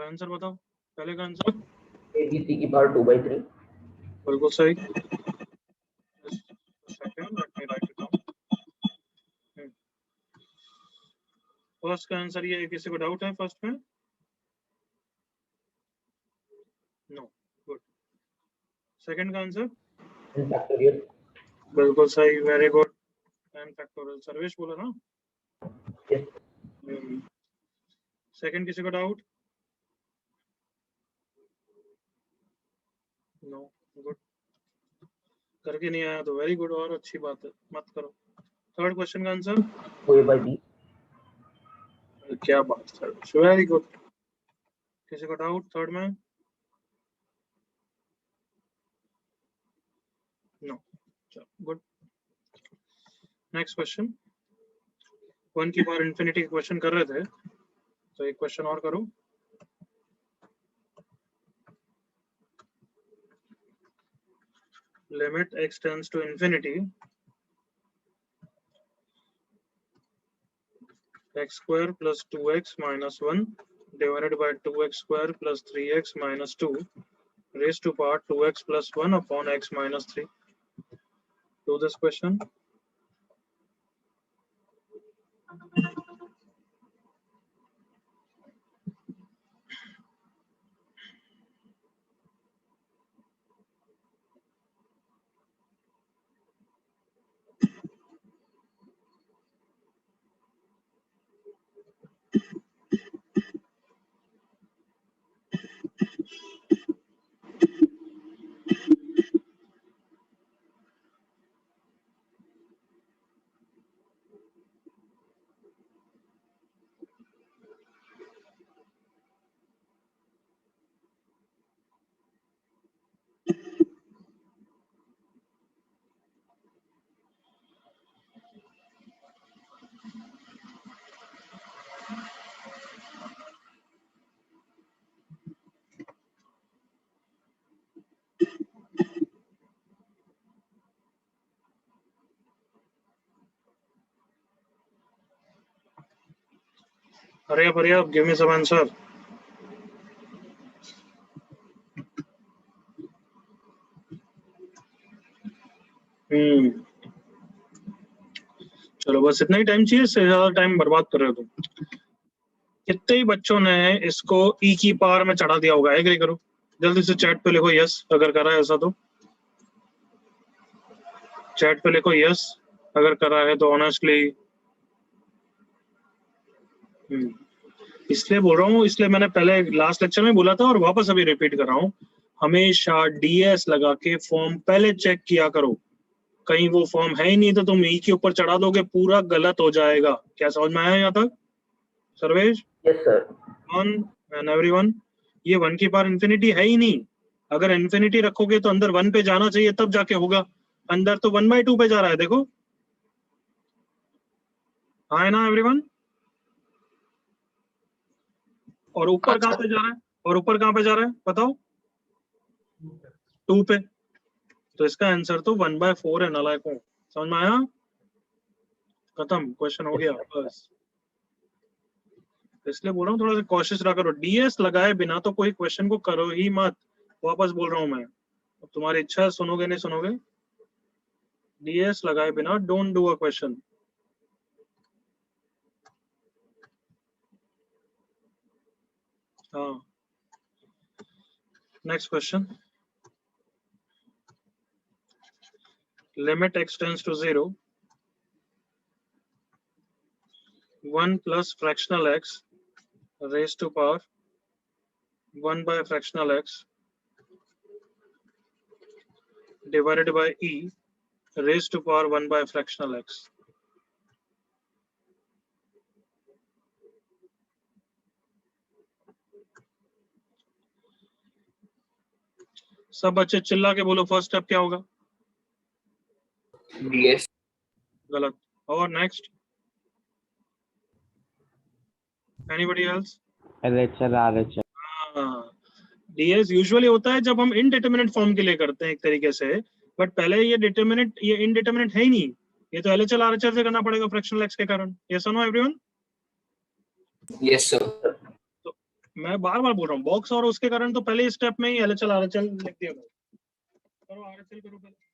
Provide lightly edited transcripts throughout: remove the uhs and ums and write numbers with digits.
Answer बताओ, पहले का आंसर ABC की पावर 2/3। बिल्कुल सही। Second let me write it down. First का आंसर ये है, किसी को डाउट है फर्स्ट में? No, good. सेकंड का आंसर n फैक्टोरियल। बिल्कुल सही, very good. n factorial Sarvesh बोला ना? यस। सेकंड किसी को डाउट? No, good. करके नहीं आया तो वेरी गुड, और अच्छी बात है, मत करो। थर्ड क्वेश्चन का आंसर OA/B। क्या बात है, वेरी गुड। किसी को डाउट थर्ड में? नो, चलो गुड। नेक्स्ट क्वेश्चन, 1 की पावर इंफिनिटी के क्वेश्चन कर रहे थे, तो एक क्वेश्चन और करो। Limit x tends to infinity, x square plus 2x minus 1 divided by 2x square plus 3x minus 2 raised to power 2x plus 1 upon x minus 3. Do this question. Hurry up, give me some answer. चलो बस इतना ही time चाहिए, इससे ज्यादा time बर्बाद कर रहे हो तुम। कितने ही बच्चों ने इसको e की पावर में चढ़ा दिया होगा, एग्री करो जल्दी से, चैट पे लिखो यस अगर करा है ऐसा तो। चैट पे लिखो यस अगर करा है तो ऑनेस्टली। इसलिए बोल रहा हूँ, इसलिए मैंने पहले लास्ट लेक्चर में बोला था और वापस अभी रिपीट कर रहा हूँ, हमेशा DS लगा के फॉर्म पहले चेक किया करो। कहीं वो फॉर्म है ही नहीं तो तुम ई के ऊपर चढ़ा दोगे, पूरा गलत हो जाएगा। क्या समझ में आया यहाँ तक Sarvesh? Yes sir. One and everyone, ये 1 की पावर इंफिनिटी है ही नहीं। अगर इंफिनिटी रखोगे तो अंदर 1 पे जाना चाहिए तब जाके होगा, अंदर तो 1/2 पे जा रहा है, देखो। हाँ है ना एवरीवन? और ऊपर कहाँ पे जा रहा है, और ऊपर कहाँ पे जा रहा है बताओ? 2 पे। तो इसका आंसर तो 1/4 है, नालायकों। समझ में आया? खत्म, क्वेश्चन हो गया बस। इसलिए बोल रहा हूँ थोड़ा सा कोशिश रहा करो, DS लगाए बिना तो कोई क्वेश्चन को करो ही मत। वापस बोल रहा हूँ मैं, अब तुम्हारी इच्छा है, सुनोगे नहीं सुनोगे। DS लगाए बिना डोंट डू अ क्वेश्चन। हाँ, next question, limit x tends to 0 1 plus fractional x raised to power 1 by fractional x divided by e raised to power 1 by fractional x. सब बच्चे चिल्ला के बोलो, फर्स्ट स्टेप क्या होगा? DS। गलत। और next, anybody else? LHL। DS usually होता है जब हम इनडिटरमिनेट फॉर्म के लिए करते हैं एक तरीके से, बट पहले ये डिटरमिनेट, ये इनडिटरमिनेट है ही नहीं, ये तो LHL RHL से करना पड़ेगा फ्रैक्शनल x के कारण। ये सुनो एवरीवन। Yes sir. तो मैं बार बार बोल रहा हूँ बॉक्स और उसके कारण तो पहले स्टेप में ही एलएचएल आरएचएल लिख दिया करो आरएचएल करो पहले।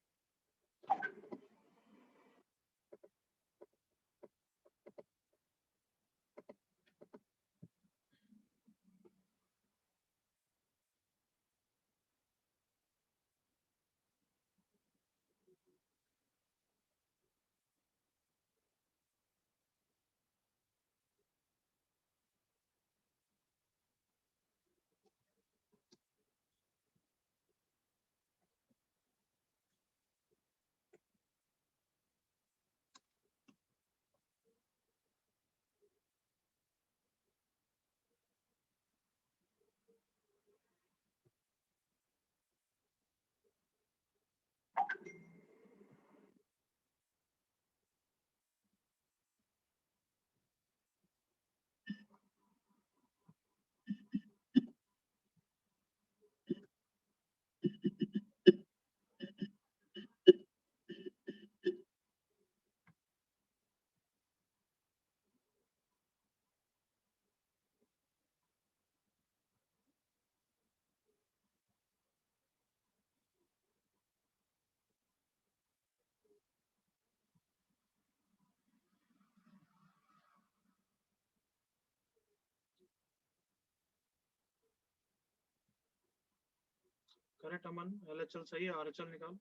करेक्ट अमन, एलएचएल सही है, आरएचएल निकाल।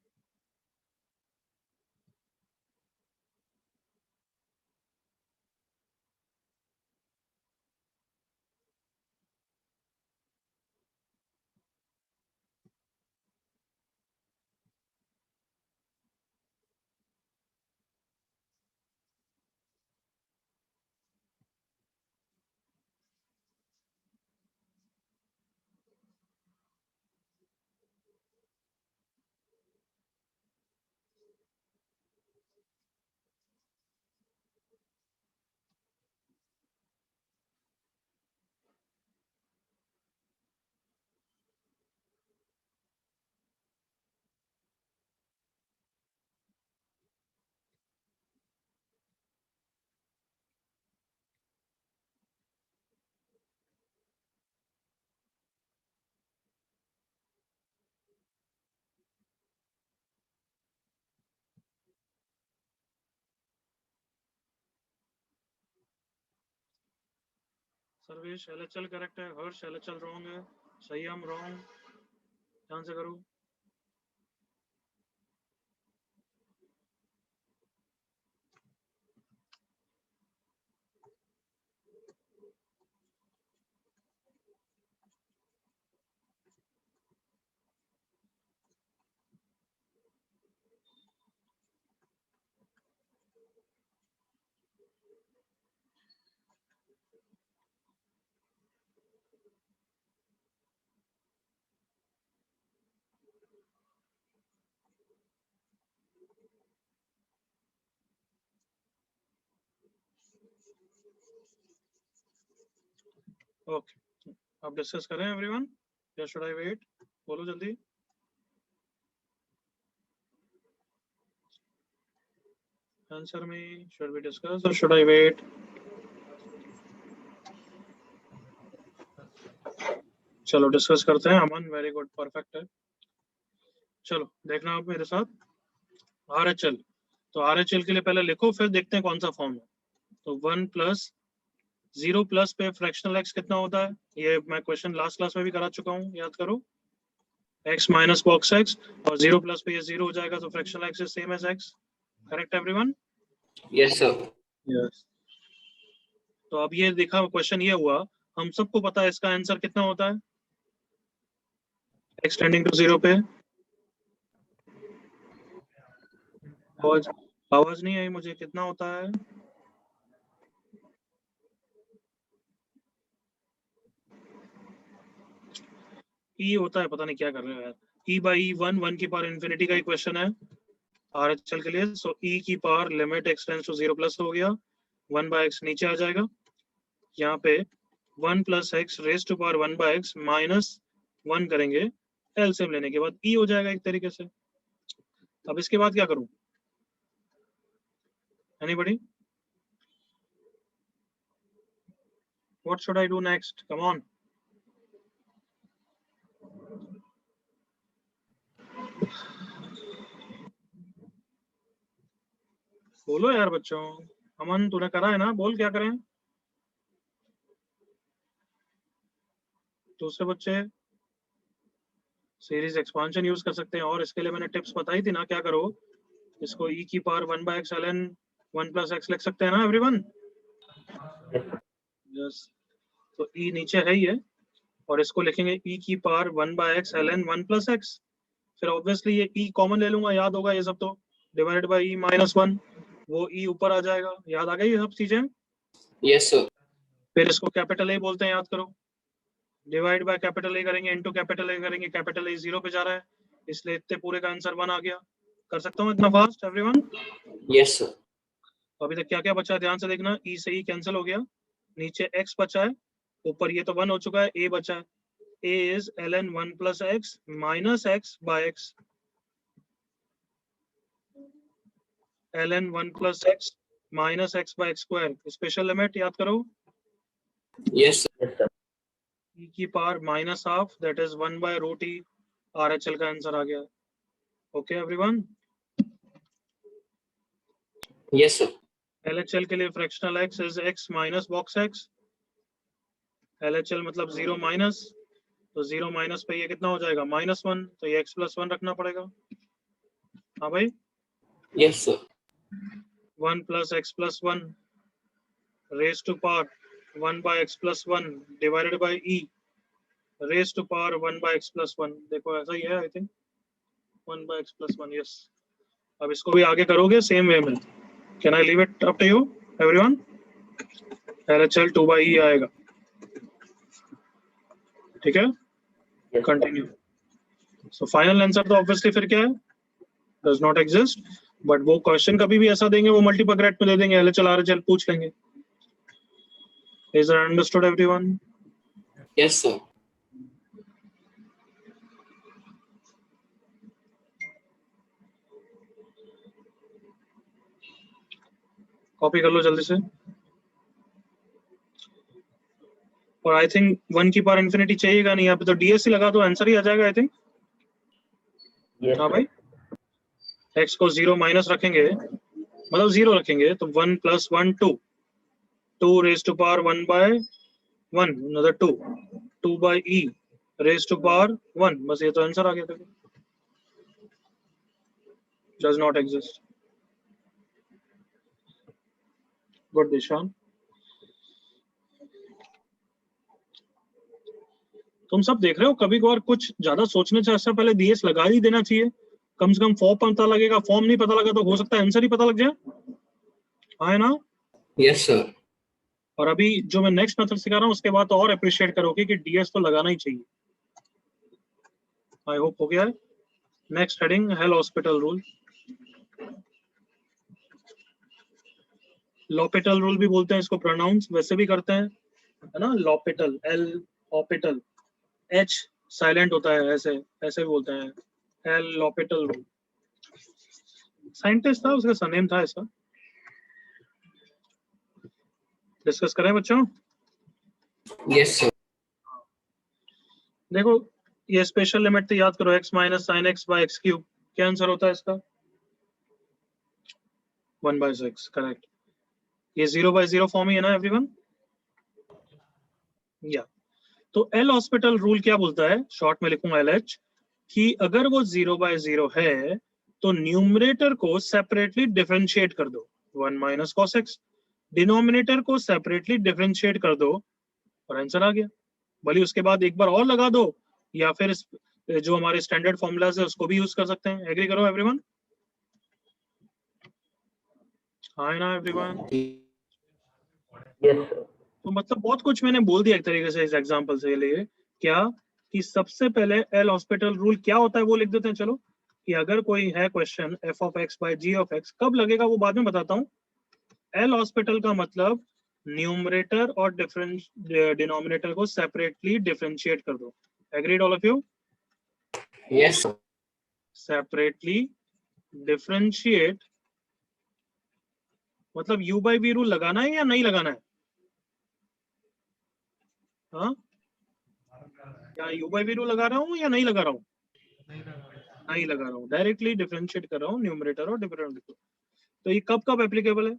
सर्वेश एलएचएल करेक्ट है, हर्ष एलएचएल रॉन्ग है, संयम रॉन्ग, ध्यान से करो। ओके, अब डिस्कस करें एवरीवन, या शुड आई वेट? बोलो जल्दी। आंसर में, शुड वी डिस्कस और शुड आई वेट? चलो डिस्कस करते हैं। अमन वेरी गुड, परफेक्ट है। चलो देखना आप मेरे साथ, आरएचएल। तो आरएचएल के लिए पहले लिखो, फिर देखते हैं कौन सा फॉर्म है। तो 1 प्लस 0 प्लस पे फ्रैक्शनल एक्स कितना होता है? ये मैं क्वेश्चन लास्ट क्लास में भी करा चुका हूँ, याद करो। x माइनस बॉक्स x, और 0 प्लस पे ये 0 हो जाएगा, तो fractional x is same as x। Correct everyone? Yes sir. Yes. तो अब ये देखा, क्वेश्चन ये हुआ, हम सबको पता है इसका आंसर कितना होता है x टेंडिंग टू 0 पे। आवाज नहीं आई मुझे, कितना होता है? e होता है, पता नहीं क्या कर रहे हो यार। e बाई ई 1 की पावर इन्फिनिटी का क्वेश्चन है आरएचएल के लिए। सो e की power limit x tends to 0 plus हो गया, 1 बाय x नीचे आ जाएगा, यहाँ पे 1 plus x raise to power 1 by x minus 1 करेंगे, एलसीएम लेने के बाद e हो जाएगा एक तरीके से। अब इसके बाद क्या करूं? Anybody? What should I do next? Come on. बोलो यार बच्चों, अमन तूने करा है ना, बोल क्या करें दूसरे बच्चे। सीरीज एक्सपांशन यूज कर सकते हैं, और इसके लिए मैंने टिप्स बताई थी ना, क्या करो, इसको e की पावर 1/x ln 1 + x लिख सकते हैं ना एवरीवन। यस, तो e नीचे है ही है, और इसको लिखेंगे e की पावर 1/x ln 1 + x। फिर ऑब्वियसली ये e कॉमन ले लूंगा, याद होगा ये सब तो, डिवाइडेड बाई e -1, वो e ऊपर आ जाएगा। याद आ गई ये सब चीजें? Yes sir. फिर इसको कैपिटल ए बोलते हैं, याद करो, डिवाइड बाय कैपिटल ए करेंगे, इनटू कैपिटल ए करेंगे, कैपिटल ए 0 पे जा रहा है, इसलिए इतने पूरे का आंसर 1 आ गया। कर सकता हूँ इतना फास्ट एवरीवन? Yes sir. अभी तक क्या क्या बचा है ध्यान से देखना, e से e कैंसिल हो गया, नीचे x बचा है, ऊपर ये तो 1 हो चुका है, a बचा है, a is ln 1 + x minus x by x, ln 1 + x minus x by x square, special limit याद करो, yes sir. Yes, sir. e की power -12 that is 1/√e, RHL का आंसर आ गया। Okay everyone? Yes sir. LHL के लिए fractional x is x minus box x, LHL मतलब 0 minus, तो 0 माइनस पे ये कितना हो जाएगा -1, तो ये x + 1 रखना पड़ेगा। हाँ भाई, yes sir. 1 + x + 1 raised to power 1/x + 1 divided by e raised to power 1/x + 1, देखो ऐसा ही है आई थिंक, 1/x + 1, यस। अब इसको भी आगे करोगे सेम वे में, can I leave it up to you everyone? LHL 2/e आएगा, ठीक है, Yes, sir. Continue. So final answer तो ऑब्वियसली फिर क्या है, डज नॉट एग्जिस्ट, बट वो क्वेश्चन कभी भी ऐसा देंगे, वो मल्टीपल में दे देंगे, LHL RHL पूछ लेंगे। Is that understood everyone? Yes sir. Copy कर लो जल्दी से। और आई थिंक 1 की पावर इंफिनिटी चाहिएगा नहीं, यहाँ पे तो DSC लगा दो, आंसर ही आ जाएगा आई थिंक। Yes, हाँ sir. भाई, x को 0 माइनस रखेंगे, मतलब 0 रखेंगे, तो 1 + 1 2, 2 raised to power 1/1 another 2, 2/e raised to power 1, बस ये तो आंसर आ गया था। Does not exist. गुड दिशान, तुम सब देख रहे हो, कभी कभार कुछ ज्यादा सोचने से अच्छा पहले DS लगा ही देना चाहिए, कम से कम फॉर्म पता लगेगा, फॉर्म नहीं पता लगा तो हो सकता है आंसर ही पता लग जाए, हाँ है ना? Yes sir. और अभी जो मैं नेक्स्ट मेथड सिखा रहा हूँ उसके बाद तो और अप्रिशिएट करोगे कि DS तो लगाना ही चाहिए। आई होप हो गया है। नेक्स्ट हेडिंग है लॉपिटल रूल। लॉपिटल रूल भी बोलते हैं इसको, प्रोनाउंस वैसे भी करते हैं, है ना, लॉपिटल, L ऑपिटल, H साइलेंट होता है, ऐसे ऐसे भी बोलते हैं, L लॉपिटल रूल। साइंटिस्ट था, उसका सरनेम था इसका। डिस्कस करें बच्चों? Yes sir. देखो ये स्पेशल लिमिट तो याद करो, x - sin x by x³, क्या आंसर होता है इसका? 1/6, करेक्ट। ये 0/0 फॉर्म ही है ना एवरीवन? या तो एल हॉस्पिटल रूल क्या बोलता है, शॉर्ट में लिखूंगा LH, कि अगर वो 0/0 है तो न्यूमरेटर को सेपरेटली डिफरेंशिएट कर दो, 1 - cos x, डिनोमिनेटर को सेपरेटली डिफरेंशिएट कर दो, और आंसर आ गया। भले उसके बाद एक बार और लगा दो, या फिर जो हमारे स्टैंडर्ड फॉर्मूलाज है उसको भी यूज कर सकते हैं। एग्री करो एवरीवन? हाँ ना एवरीवन? Yes, sir. तो मतलब बहुत कुछ मैंने बोल दिया एक तरीके से इस एग्जांपल से लिए, क्या कि सबसे पहले एल हॉस्पिटल रूल क्या होता है वो लिख देते हैं। चलो, कि अगर कोई है क्वेश्चन f(x/g)(x) कब लगेगा वो बाद में बताता हूँ। एल हॉस्पिटल का मतलब न्यूमरेटर और डिनोमिनेटर को सेपरेटली डिफरेंशिएट कर दो। Agreed all of you? Yes sir. Separately differentiate मतलब u/v रूल लगाना है या नहीं लगाना है? हाँ, क्या u/v रूल लगा रहा हूँ या नहीं लगा रहा हूँ? नहीं लगा रहा हूँ, डायरेक्टली डिफरेंशिएट कर रहा हूँ न्यूमरेटर और डिनोमिनेटर को। तो ये कब कब एप्लीकेबल है?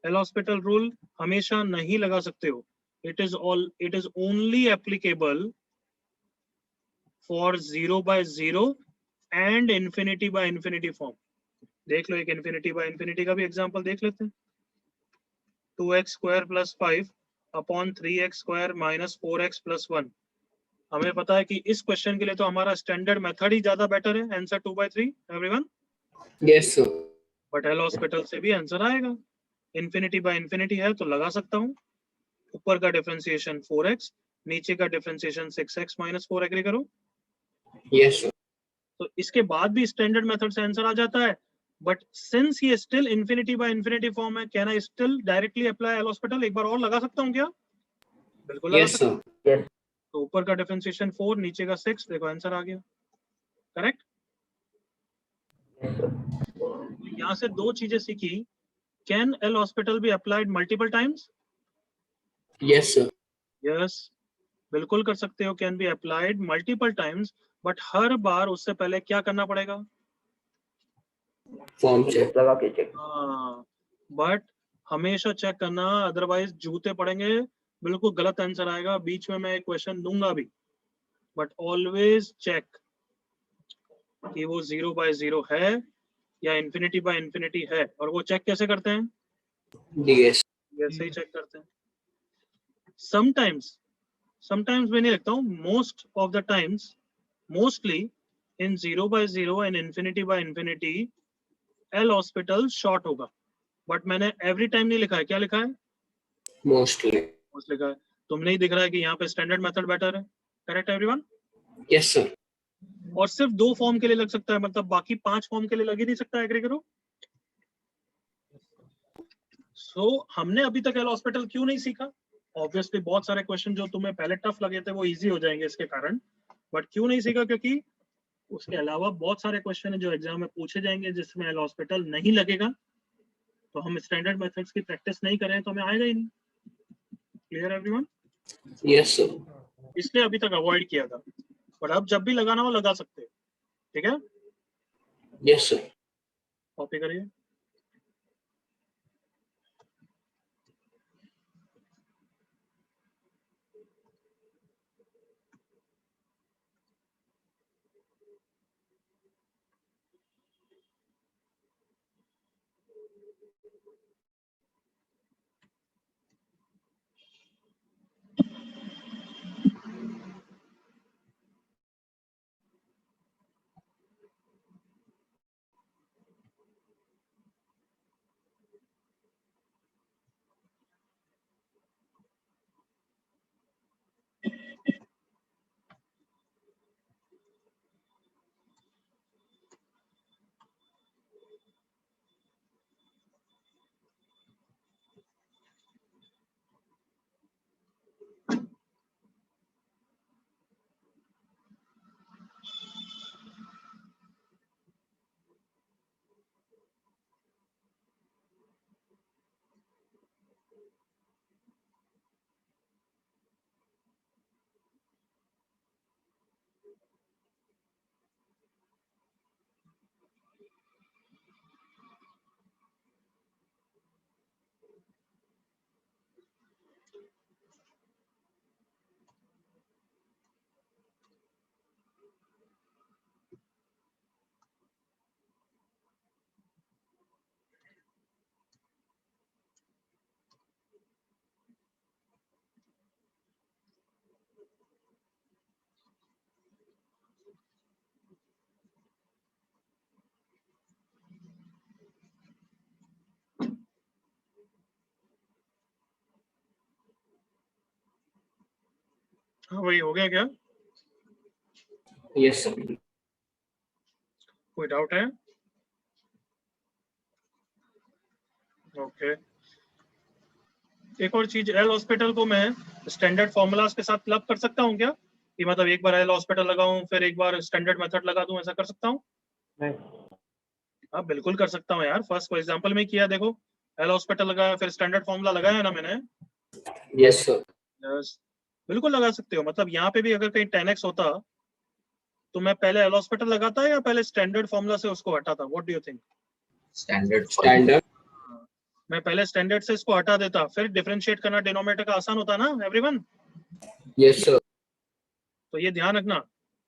एल हॉस्पिटल रूल हमेशा नहीं लगा सकते हो. It is only applicable for 0 by 0 and infinity by infinity form. देख लो एक इंफिनिटी बाय इंफिनिटी का भी एग्जांपल देख लेते हैं. 2x² + 5 upon 3x² - 4x + 1. हमें पता है कि इस क्वेश्चन के लिए तो हमारा स्टैंडर्ड मेथड ही ज्यादा बेटर है. Answer 2/3 everyone. Yes, sir. But L hospital से भी आंसर आएगा. इंफिनिटी बाय इंफिनिटी है तो लगा सकता हूँ. ऊपर का डिफरेंशिएशन 4x, नीचे का डिफरेंशिएशन 6x - 4. एग्री करो. Yes, sir. तो इसके बाद भी स्टैंडर्ड मेथड से आंसर आ जाता है. बट सिंस ये still infinity by infinity form है, can I still directly apply L hospital? एक बार और लगा सकता हूँ क्या? बिल्कुल लगा Yes, सकता हूँ. sir. Yes. तो ऊपर का डिफरेंशिएशन 4, नीचे का 6. देखो आंसर आ गया. करेक्ट. Yes, sir. यहाँ से दो चीजें सीखी. Can L hospital be applied multiple times? Yes, sir. Yes, बिल्कुल कर सकते हो. Can be applied multiple times, but हर बार उससे पहले क्या करना पड़ेगा? Form check. लगा के चेक. हाँ, बट हमेशा चेक करना, अदरवाइज जूते पड़ेंगे. बिल्कुल गलत आंसर आएगा. बीच में मैं एक क्वेश्चन दूंगा भी, बट ऑलवेज चेक कि वो 0 by 0 है या इंफिनिटी बाय इंफिनिटी है. और वो चेक कैसे करते हैं? Yes. ऐसे ही चेक करते हैं. समटाइम्स मैं नहीं लिखता हूँ, most of the times, mostly in 0 by 0 and infinity by infinity L'Hospital short होगा. बट मैंने एवरी टाइम नहीं लिखा है. क्या लिखा है? Mostly. मोस्ट लिखा है. तुमने ही दिख रहा है कि यहाँ पे स्टैंडर्ड मेथड बेटर है. Correct everyone. Yes, sir. और सिर्फ 2 फॉर्म के लिए लग सकता है, मतलब बाकी 5 फॉर्म के लिए लग ही नहीं सकता. एग्री करो. सो हमने अभी तक एल हॉस्पिटल क्यों नहीं सीखा? ऑब्वियसली बहुत सारे क्वेश्चन जो तुम्हें पहले टफ लगे थे वो इजी हो जाएंगे इसके कारण. बट क्यों नहीं सीखा? क्योंकि उसके अलावा बहुत सारे क्वेश्चन है जो एग्जाम में पूछे जाएंगे जिसमें एल हॉस्पिटल नहीं लगेगा. तो हम स्टैंडर्ड मेथड्स की प्रैक्टिस नहीं करें तो हमें आएगा ही नहीं. Clear everyone. Yes, sir. इसलिए अभी तक अवॉइड किया था. पर अब जब भी लगाना हो लगा सकते हो. ठीक है. Yes, sir. कॉपी करिए. हाँ वही हो गया क्या? Yes, sir. कोई डाउट है? ओके. एक और चीज, एल हॉस्पिटल को मैं स्टैंडर्ड फॉर्मूलाज के साथ क्लब कर सकता हूँ क्या? कि मतलब एक बार एल हॉस्पिटल लगाऊं फिर एक बार स्टैंडर्ड मेथड लगा दूं, ऐसा कर सकता हूँ? नहीं. हाँ बिल्कुल कर सकता हूँ यार. फर्स्ट को एग्जांपल में किया. देखो एल हॉस्पिटल लगाया फिर स्टैंडर्ड फॉर्मूला लगाया ना मैंने. Yes, sir. यस, बिल्कुल लगा सकते हो. मतलब यहाँ पे भी अगर कहीं 10x होता तो मैं पहले एल हॉस्पिटल लगाता या पहले स्टैंडर्ड फॉर्मूला से उसको हटाता? What do you think? Standard. मैं पहले स्टैंडर्ड से इसको हटा देता, फिर डिफरेंशिएट करना डिनोमिनेटर का आसान होता ना एवरीवन। Yes, sir. तो ये ध्यान रखना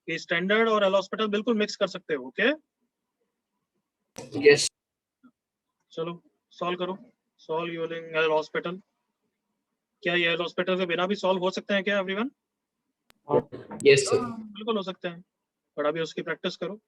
कि स्टैंडर्ड और एल हॉस्पिटल बिल्कुल मिक्स कर सकते हो। Okay Yes. चलो सॉल्व करो। Solve using L hospital. क्या ये एल हॉस्पिटल के बिना भी सॉल्व हो सकते हैं क्या एवरीवन? Yes, sir. बिल्कुल हो सकते हैं, पर अभी उसकी प्रैक्टिस करो।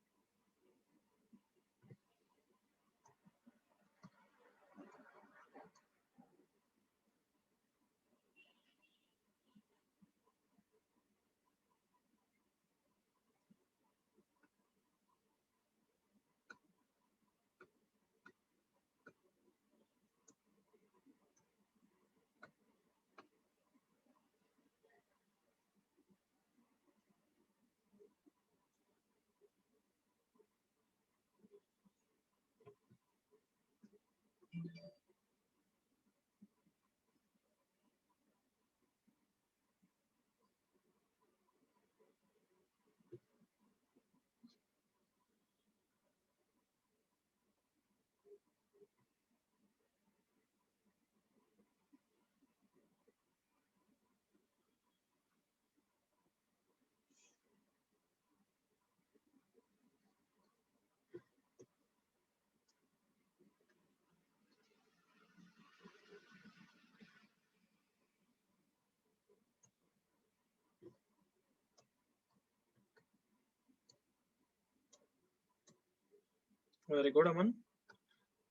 वेरी गुड अमन,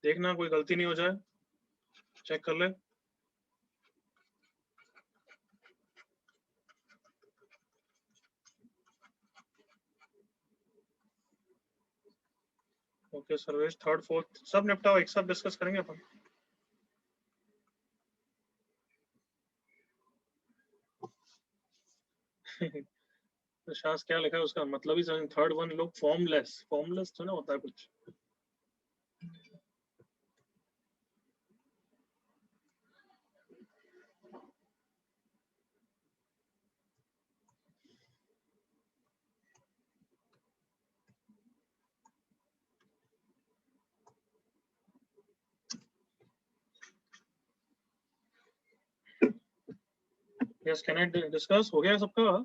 देखना कोई गलती नहीं हो जाए, चेक कर ले। ओके सर्वेश, थर्ड फोर्थ सब निपटाओ, एक साथ डिस्कस करेंगे अपन। तो शास क्या लिखा है उसका मतलब ही समझ। थर्ड वन लोग फॉर्मलेस, फॉर्मलेस तो ना होता है कुछ। Yes can I discuss? हो गया सबका?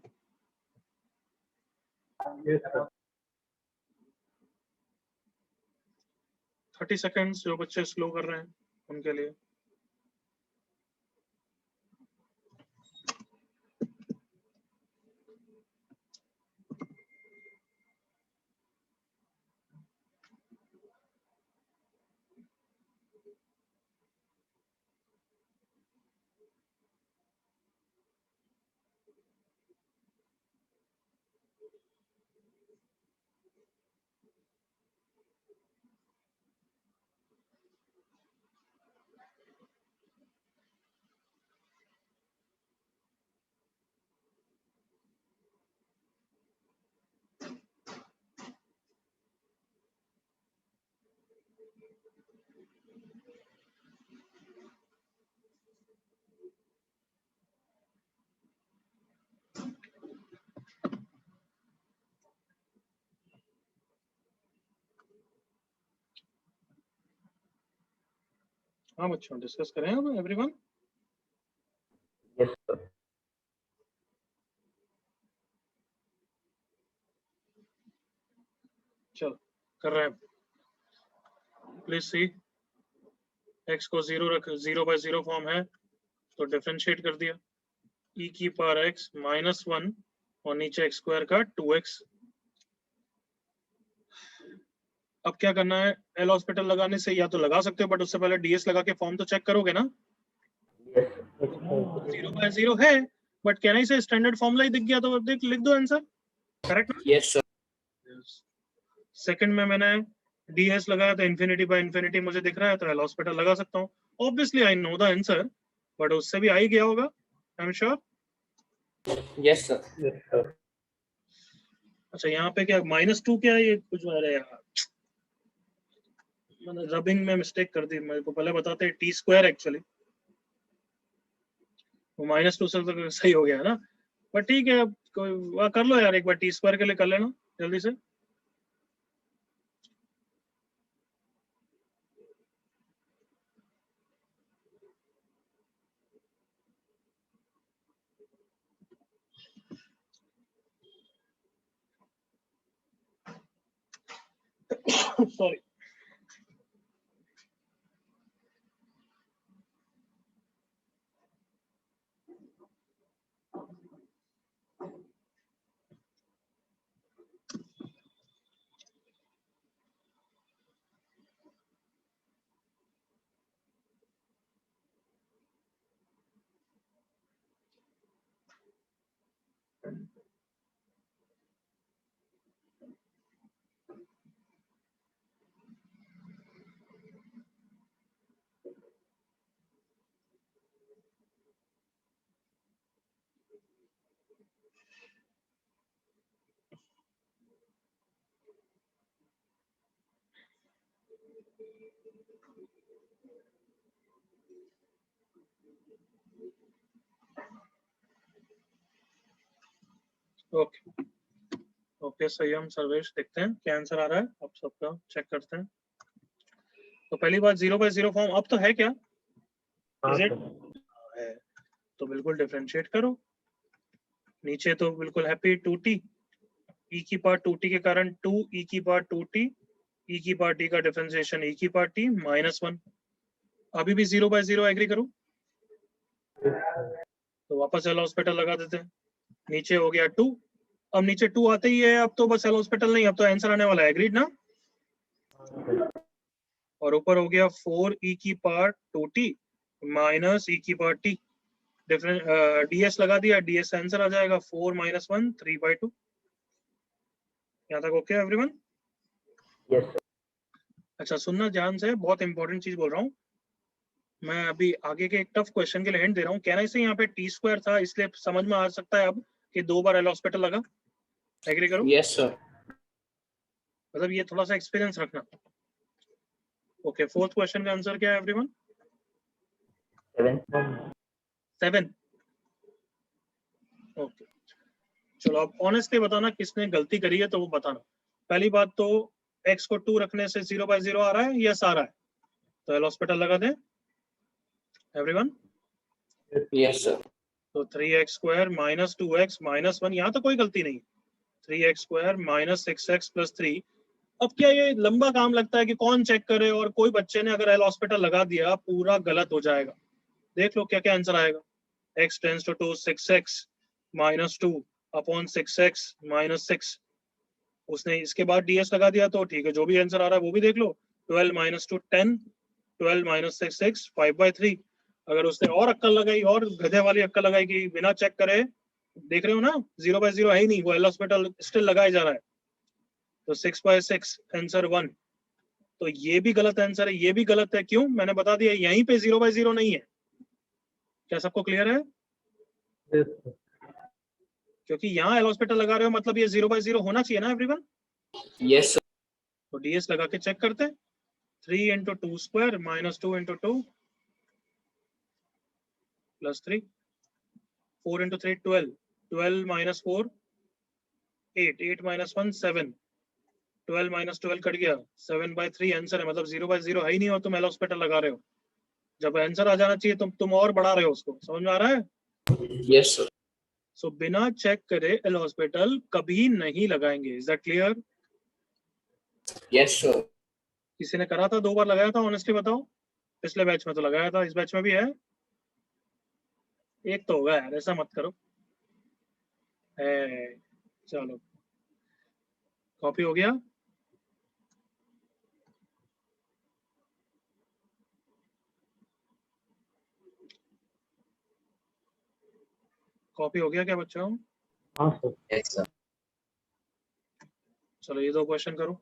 30 सेकेंड्स जो बच्चे स्लो कर रहे हैं उनके लिए। हाँ बच्चों डिस्कस करें अब एवरीवन। Yes, sir. चलो कर रहे हैं। प्लीज सी, x को 0 रख, 0/0 फॉर्म है तो डिफरेंशिएट कर दिया, e की पावर x -1 और नीचे x स्क्वायर का 2x। अब क्या करना है, एल हॉस्पिटल लगाने से या तो लगा सकते हो, बट उससे पहले ds लगा के फॉर्म तो चेक करोगे ना। Yes, sir. 0/0 है, बट कहना ही से स्टैंडर्ड फॉर्मूला ही दिख गया तो देख लिख दो आंसर, करेक्ट ना? Yes, sir. सेकंड में मैंने ds लगाया तो इन्फिनिटी बाय इन्फिनिटी मुझे दिख रहा है, तो एल हॉस्पिटल लगा सकता हूँ। Obviously I know the answer, but उससे भी आ ही गया होगा, I am sure. Yes, sir. Yes, sir. अच्छा यहाँ पे क्या -2 क्या है ये कुछ, अरे यार मैंने रबिंग में मिस्टेक कर दी, मेरे को पहले बताते t² एक्चुअली, वो -2 से तो सही हो गया है ना। बट ठीक है, अब कोई कर लो यार, एक बार t² के लिए कर लेना जल्दी से। सॉरी। ओके ओके, सही, हम सर्वेश देखते हैं क्या आंसर आ रहा है, अब सबका चेक करते हैं। तो पहली बात 0/0 फॉर्म अब तो है क्या? हाँ इज इट? सर। है। तो बिल्कुल डिफरेंशिएट करो। नीचे तो बिल्कुल हैप्पी 2t, e की पावर 2t के कारण 2 e की पावर 2t, e की पावर t का डिफरेंशिएशन e की पावर t -1। अभी भी 0/0 एग्री करूं? तो वापस एल हॉस्पिटल लगा देते हैं। नीचे हो गया 2, अब नीचे 2 आते ही है, अब तो बस एल हॉस्पिटल नहीं, अब तो आंसर आने वाला है, एग्रीड ना? और ऊपर हो गया 4 e की पावर 2t माइनस e की पावर t, डिफरेंस ds लगा दिया, ds आंसर आ जाएगा 4 - 1 3/2। यहाँ तक ओके एवरीवन? Yes sir. अच्छा सुनना ध्यान से, बहुत इंपॉर्टेंट चीज बोल रहा हूँ मैं। अभी आगे के एक टफ क्वेश्चन के लिए हिंट दे रहा हूँ। कहना से यहाँ पे t² था, इसलिए समझ में आ सकता है अब कि 2 बार एल हॉस्पिटल लगा। एग्री करो? Yes, sir. मतलब ये थोड़ा सा एक्सपीरियंस रखना। ओके, फोर्थ क्वेश्चन का आंसर क्या है एवरीवन? 7। ओके, चलो अब ऑनेस्टली बताना किसने गलती करी है, तो वो बताना। पहली बात तो x को 2 रखने से 0/0 आ रहा है, यस आ रहा है, तो एल हॉस्पिटल लगा दें एवरीवन। Yes, sir. तो 3x² - 2x - 1, यहाँ तो कोई गलती नहीं। 3x² - 6x + 3। अब क्या ये लंबा काम लगता है कि कौन चेक करे, और कोई बच्चे ने अगर एल हॉस्पिटल लगा दिया पूरा गलत हो जाएगा। देख लो क्या क्या आंसर आएगा। x → 2 6x - 2 upon 6x - 6। उसने इसके बाद ds लगा दिया तो ठीक है, जो भी आंसर आ रहा है वो भी देख लो। 12 - 2 10, 12 - 6 6 5/3। अगर उसने और अक्कल लगाई, और गधे वाली अक्कल लगाई कि बिना चेक करे, देख रहे हो ना 0/0 है ही नहीं, वो एल हॉस्पिटल स्टिल लगाया जा रहा है, तो 6/6 आंसर 1। तो ये भी गलत आंसर है, ये भी गलत है। क्यों? मैंने बता दिया, यहीं पे 0/0 नहीं है। क्या सबको क्लियर है? क्योंकि यहाँ एल हॉस्पिटल लगा रहे हो, मतलब ये 0/0 होना चाहिए ना एवरीवन। Yes, sir. तो ds लगा के चेक करते हैं। 3 × 2² - 2 × 2 + 3, 4 × 3 12, 12 - 4 8, 8 - 1 7, 12 - 12 कट गया, 7/3 आंसर है। मतलब 0/0 है ही नहीं और तुम एल हॉस्पिटल लगा रहे हो। जब आंसर आ जाना चाहिए तुम और बढ़ा रहे हो उसको। समझ में आ रहा है? Yes, sir. सो बिना चेक करे एल हॉस्पिटल कभी नहीं लगाएंगे। Is that clear? Yes, sir. किसी ने करा था, 2 बार लगाया था, ऑनेस्टली बताओ। पिछले बैच में तो लगाया था, इस बैच में भी है, एक तो होगा यार, ऐसा मत करो। है, चलो कॉपी हो गया। कॉपी हो गया क्या बच्चों? हाँ सर। Yes, sir. चलो ये 2 क्वेश्चन करो।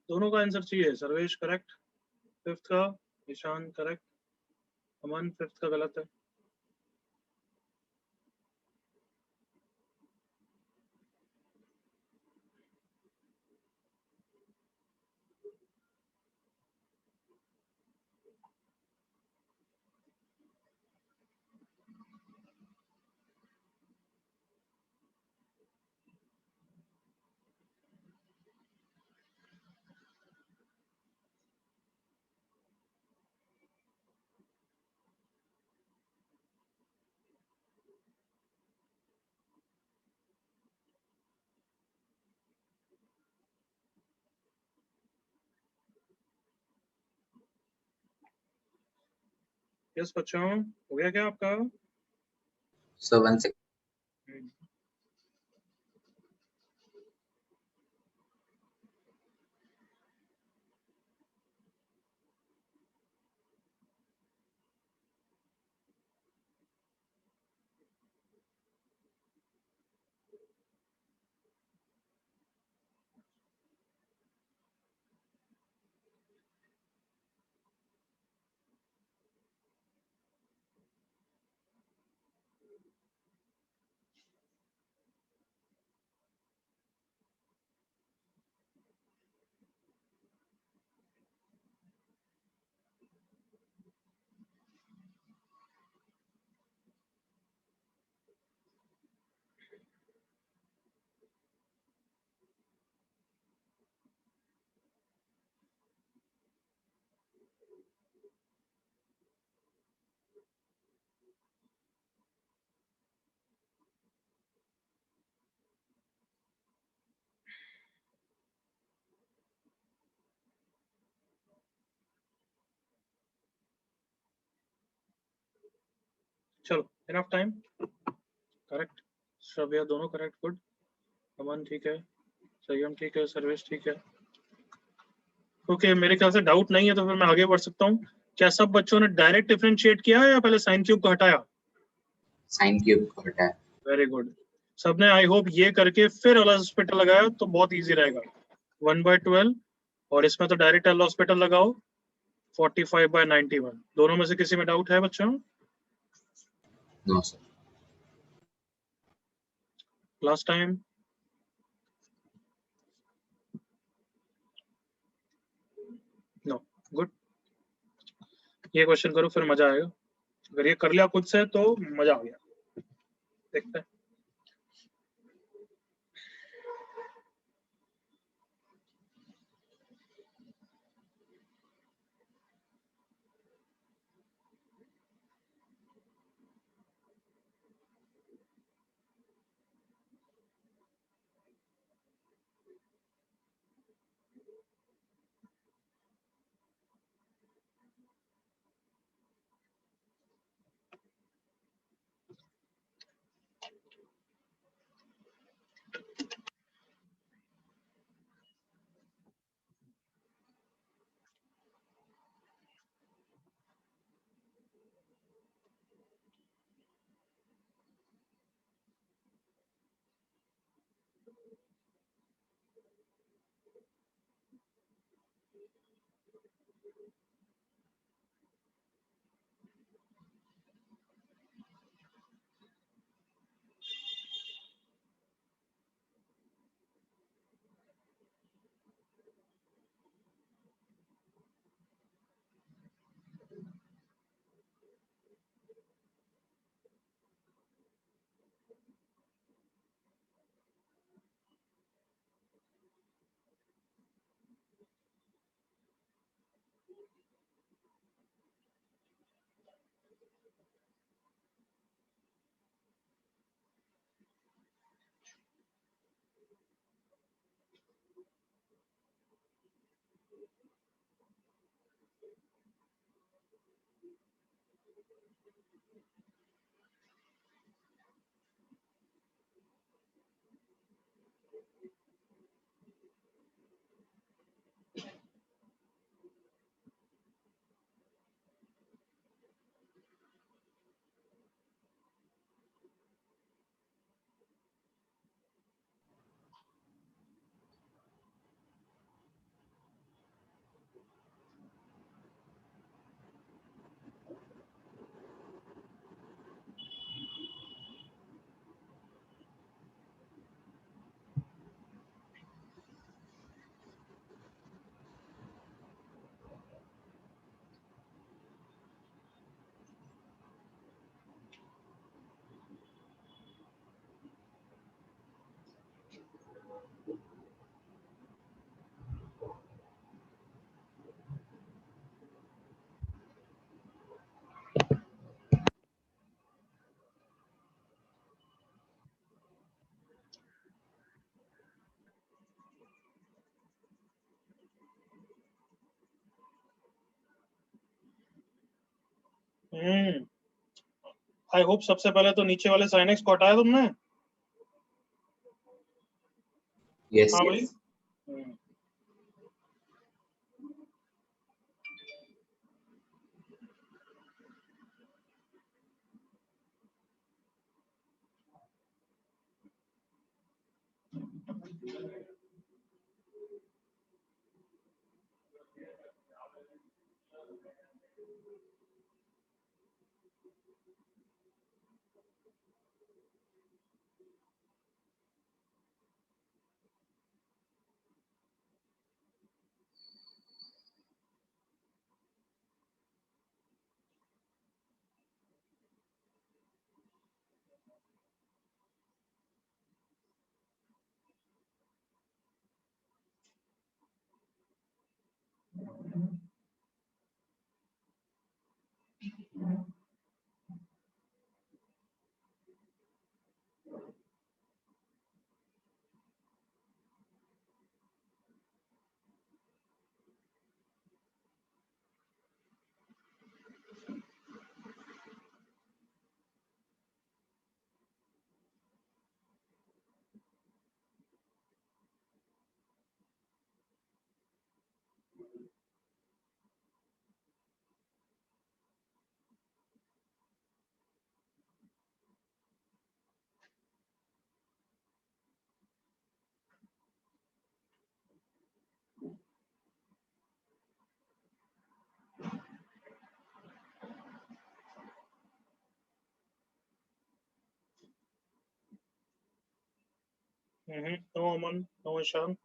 दोनों का आंसर चाहिए। सर्वेश करेक्ट, फिफ्थ का। ईशान करेक्ट, अमन फिफ्थ का गलत है। यस बच्चों, हो गया क्या आपका? So 1 second. चलो, इनफ टाइम। करेक्ट, श्रव्या दोनों करेक्ट, गुड। अमन ठीक है, संयम ठीक है, सर्वेश ठीक है। ओके, मेरे ख्याल से डाउट नहीं है तो फिर मैं आगे बढ़ सकता हूँ। क्या सब बच्चों ने डायरेक्ट डिफरेंशिएट किया है या पहले साइन क्यूब को हटाया? Sine cube को हटाया। Very good. सबने आई होप ये करके फिर एल हॉस्पिटल लगाया तो बहुत इजी रहेगा। 1/12 और इसमें तो डायरेक्ट एल हॉस्पिटल लगाओ 45/91। दोनों में से किसी में डाउट है बच्चों? No sir. Last time. No, good. ये क्वेश्चन करो फिर मजा आएगा। अगर ये कर लिया खुद से तो मजा आ गया। देखते हैं। आई होप सबसे पहले तो नीचे वाले sin x को हटाया तुमने। Yes. हाँ भाई। नो अमन, नो ईशान।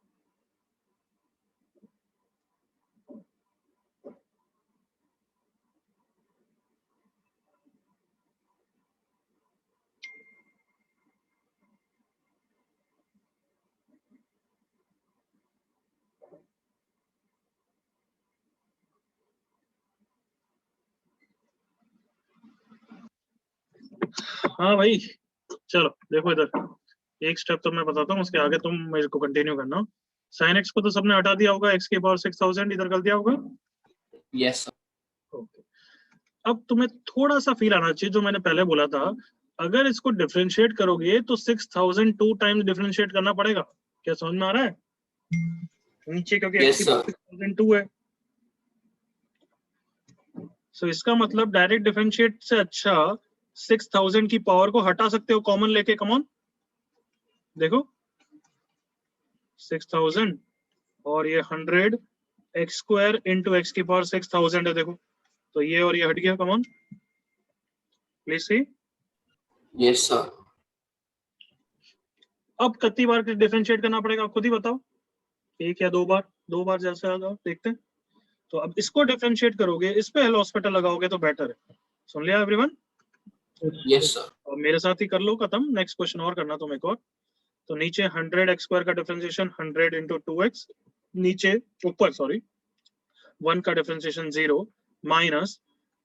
हाँ भाई, चलो देखो इधर एक स्टेप तो मैं बताता हूँ, उसके आगे तुम मेरे को कंटिन्यू करना। sin x को तो सबने हटा दिया होगा, x की पावर 6000 इधर कर दिया होगा। Yes, sir. ओके, अब तुम्हें थोड़ा सा फील आना चाहिए जो मैंने पहले बोला था, अगर इसको डिफरेंशिएट करोगे तो 6000 2 टाइम्स डिफरेंशिएट करना पड़ेगा। क्या समझ में आ रहा है? नीचे क्योंकि Yes, x की sir. पावर 6002 है, सो इसका मतलब डायरेक्ट डिफरेंशिएट से अच्छा 6000 की पावर को हटा सकते हो कॉमन लेके। कम ऑन देखो, 6000 और ये 100 x स्क्वायर इंटू एक्स की पावर 6000 है। देखो तो ये और ये हट गया। Come on please see. Yes, sir. अब कितनी बार डिफरेंशिएट करना पड़ेगा खुद ही बताओ, एक या दो बार? दो बार जैसे आ जाओ देखते हैं। तो अब इसको डिफरेंशिएट करोगे, इस पे हेलो हॉस्पिटल लगाओगे तो बेटर है। सुन लिया एवरीवन? Yes, sir. और मेरे साथ ही कर लो खत्म। नेक्स्ट क्वेश्चन और करना तुम एक और। तो नीचे 100 x स्क्वायर का डिफरेंशिएशन 100 इंटू 2x, नीचे ऊपर सॉरी 1 का डिफरेंशिएशन 0 माइनस,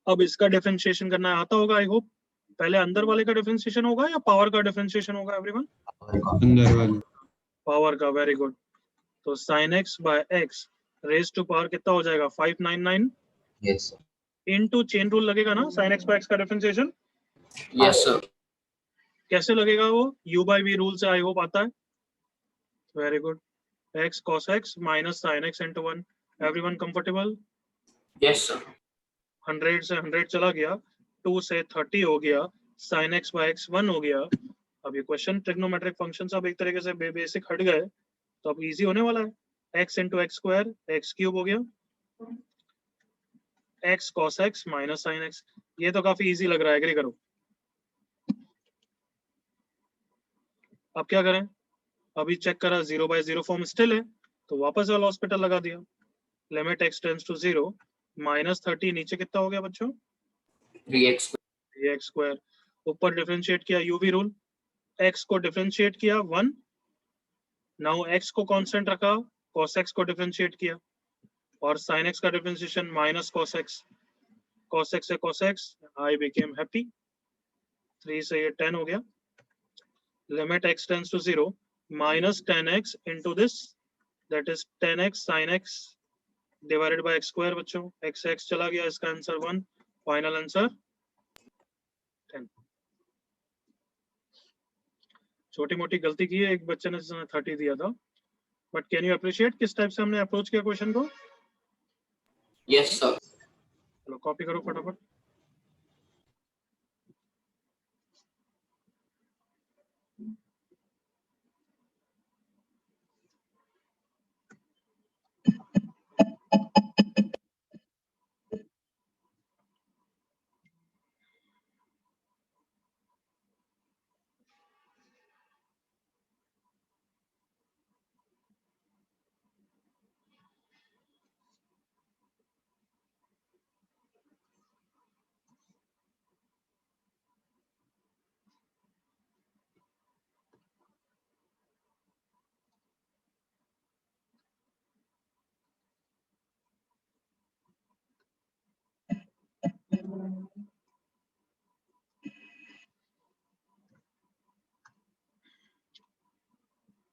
अब इसका डिफरेंशिएशन करना आता होगा आई होप। पहले अंदर वाले का डिफरेंशिएशन होगा या पावर का डिफरेंशिएशन होगा एवरीवन? अंदर वाले। पावर का, वेरी गुड। तो sin x by x raise to power कितना हो जाएगा? 599 Yes, sir. Into chain rule लगेगा ना sin x बाय x का डिफरेंशिएशन। Yes, sir. कैसे लगेगा वो? u बाय v रूल से आई होप आता है। Very good. x cos x minus sin x into 1। Everyone comfortable? Yes, sir. 100 से 100 चला गया, 2 से 30 हो गया, sin x बाय x 1 हो गया। अब ये क्वेश्चन ट्रिग्नोमेट्रिक फंक्शन अब एक तरीके से बेसिक हट गए, तो अब इजी होने वाला है। x into x square x cube हो गया, x cos x minus sin x। ये तो काफी इजी लग रहा है, एग्री करो। अब क्या करें? अभी चेक करा 0/0 फॉर्म स्टिल है, तो वापस वाला हॉस्पिटल लगा दिया। Limit x tends to 0 minus 30, नीचे कितना हो गया बच्चों? 3x. 3x square. ऊपर डिफरेंशिएट किया यूवी रूल, x को डिफरेंशिएट किया 1, नाउ x को कांस्टेंट रखा, cos x को डिफरेंशिएट किया, और sin x का डिफरेंशिएशन माइनस cos x से cos x, I became happy. 3 से ये 10 हो गया। Limit x tends to 0 minus 10x into this, that is 10x sin x divided by x square. बच्चों x चला गया, इसका आंसर 1। फाइनल आंसर छोटी मोटी गलती की है, एक बच्चे ने 30 दिया था, बट कैन यू अप्रिशिएट किस टाइप से हमने अप्रोच किया क्वेश्चन को? Yes, sir. चलो कॉपी करो फटाफट।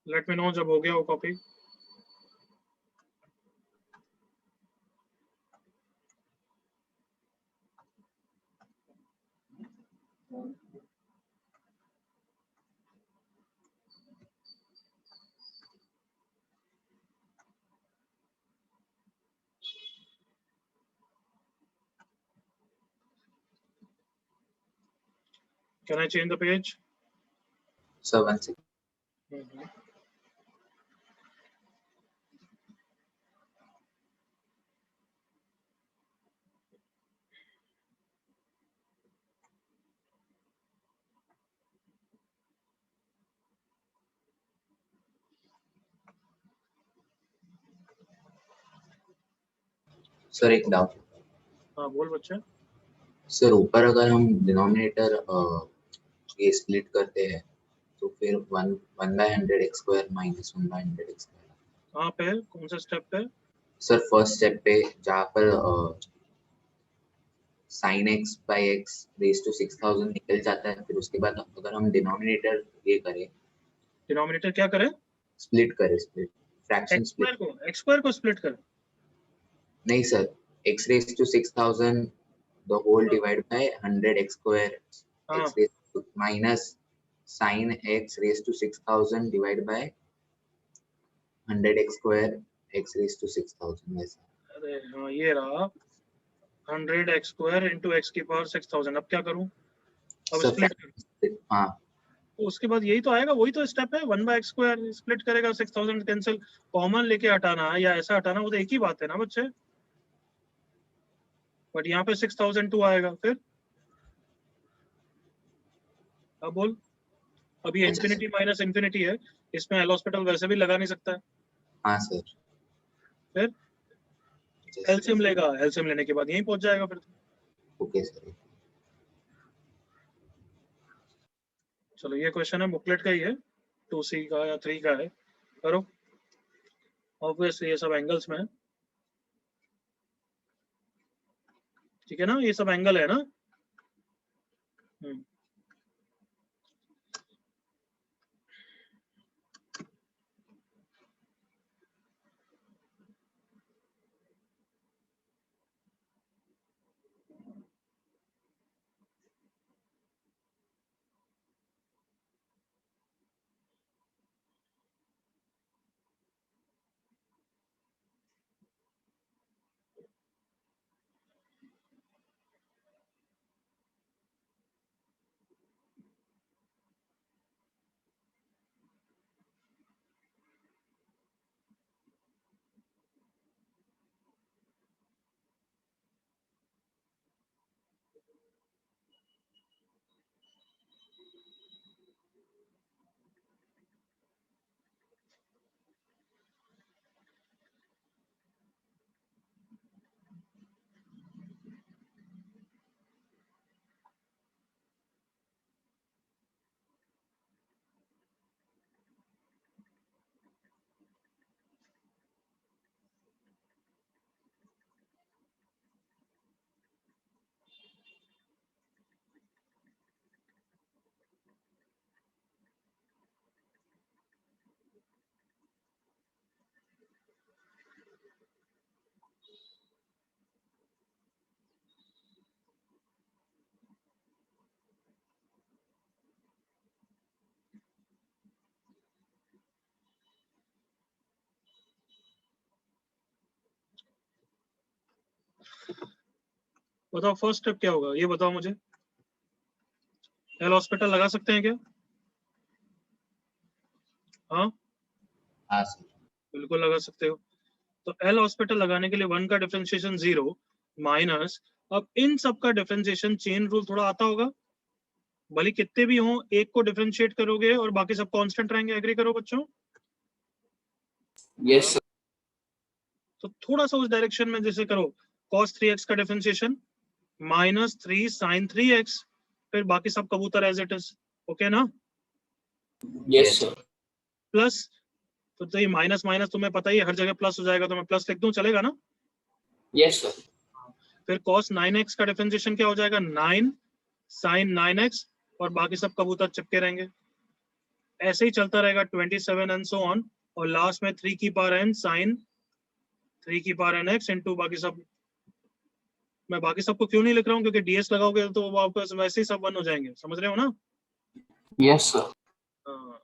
लेट मी नो जब हो गया वो copy. Can I change the page? Sir, one second. Sir एक डाउट। हाँ बोल बच्चे। सर ऊपर अगर हम डिनोमिनेटर ये स्प्लिट करते हैं तो फिर 1/100x² माइनस 1/100x²। कहाँ पे है, कौन सा स्टेप पे? सर फर्स्ट स्टेप पे जहाँ पर sin x by x raise to 6000 निकल जाता है, फिर उसके बाद अगर हम डिनोमिनेटर ये करें, डिनोमिनेटर क्या करे? Split fraction x split. Square को स्प्लिट कर। नहीं sir, x raise to 6000 the whole divided by 100x², हाँ x raised to minus sin x raised to 6000 divided by 100x², x raised to 6000 ऐसा। अरे हाँ ये रहा 100x² इंटू एक्स की पावर 6000। अब क्या करूं? अब सर स्प्लिट कर। फ्रैक्शन हाँ तो उसके बाद यही तो आएगा, वही तो स्टेप है। 1/x² स्प्लिट करेगा, 6000 कैंसिल, कॉमन लेके हटाना है या ऐसा हटाना, वो तो एक ही बात है ना बच्चे। बट यहाँ पे 6002 आएगा फिर। अब बोल। अब ये अच्छा इंफिनिटी माइनस इंफिनिटी है, इसमें एल हॉस्पिटल वैसे भी लगा नहीं सकता है। हाँ सर। फिर एलसीएम लेगा, एलसीएम लेने के बाद यहीं पहुंच जाएगा फिर। Okay sir. चलो ये क्वेश्चन है बुकलेट का ही है, 2C का या 3 का है, करो। ऑब्वियसली ये सब एंगल्स में है, ठीक है ना, ये सब एंगल है ना। बताओ फर्स्ट स्टेप क्या होगा, ये बताओ मुझे। एल हॉस्पिटल लगा सकते हैं क्या? हाँ हाँ सर। बिल्कुल लगा सकते हो। तो एल हॉस्पिटल लगाने के लिए 1 का डिफरेंशिएशन 0 माइनस, अब इन सब का डिफरेंशिएशन चेन रूल थोड़ा आता होगा, भले कितने भी हों एक को डिफरेंशिएट करोगे और बाकी सब कांस्टेंट रहेंगे। एग्री करो बच्चों? Yes, sir. तो थोड़ा सा उस डायरेक्शन में जैसे करो, cos 3x का डिफरेंशिएशन माइनस 3 sin 3x, फिर बाकी सब कबूतर एज इट इज। ओके ना? Yes, sir. प्लस, तो ये माइनस माइनस तुम्हें पता ही है हर जगह प्लस हो जाएगा, तो मैं प्लस लिख दूं, चलेगा ना? Yes, sir. फिर cos 9x का डिफरेंशिएशन क्या हो जाएगा, 9 sin 9x, और बाकी सब कबूतर चिपके रहेंगे। ऐसे ही चलता रहेगा 27 एंड सो ऑन, और लास्ट में 3 की पावर n sin 3 की पावर n x इनटू बाकी सब। मैं बाकी सबको क्यों नहीं लिख रहा हूँ, क्योंकि डीएस लगाओगे तो वापस वैसे ही सब 1 हो जाएंगे, समझ रहे हो ना? Yes, sir. हाँ,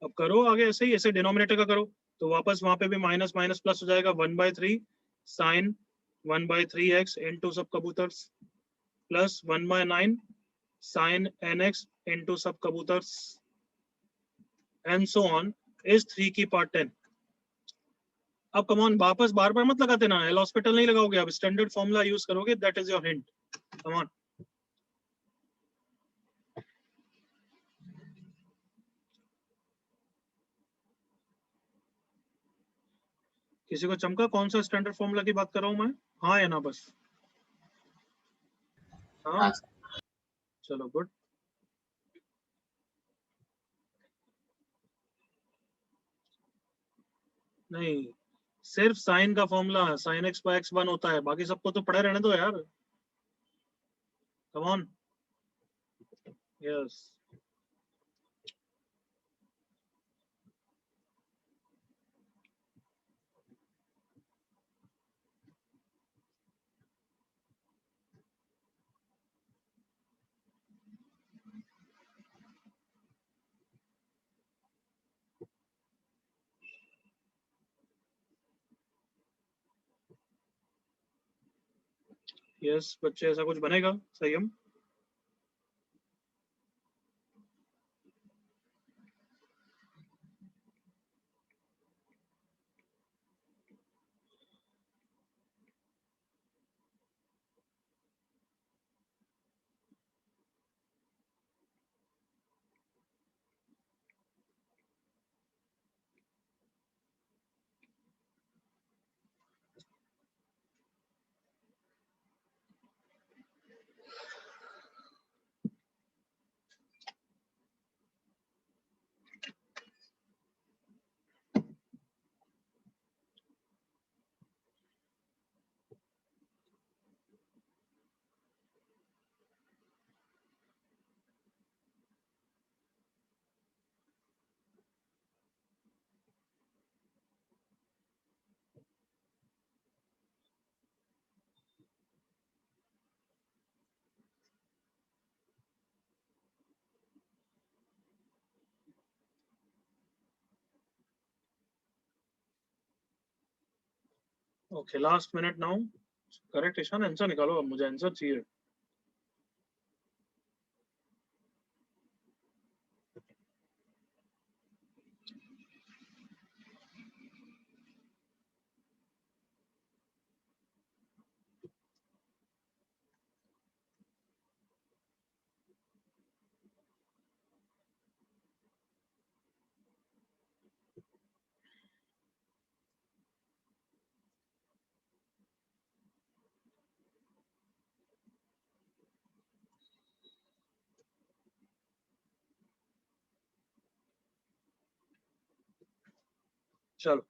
अब करो आगे ऐसे ही, ऐसे डिनोमिनेटर का करो, तो वापस वहां पे भी माइनस माइनस प्लस हो जाएगा, 1/3 साइन 1/3x इनटू सब कबूतर्स, प्लस 1/9 साइन nx इनटू सब कबूतर्स, एंड सो ऑन इज 3 की पावर 10। अब कम ऑन, वापस बार बार मत लगाते ना, एल हॉस्पिटल नहीं लगाओगे, अब स्टैंडर्ड फॉर्मूला यूज करोगे, that is your hint. Come on. किसी को चमका कौन सा स्टैंडर्ड फॉर्मूला की बात कर रहा हूं मैं? हाँ या ना बस? हाँ हाँ सर। चलो गुड। नहीं, सिर्फ साइन का formula sine x by x 1 होता है, बाकी सबको तो पढ़े रहने दो यार। Come on. यस। यस बच्चे, ऐसा कुछ बनेगा Sanyam? Okay last minute now. Correct Ishaan, answer निकालो, अब मुझे आंसर चाहिए। चलो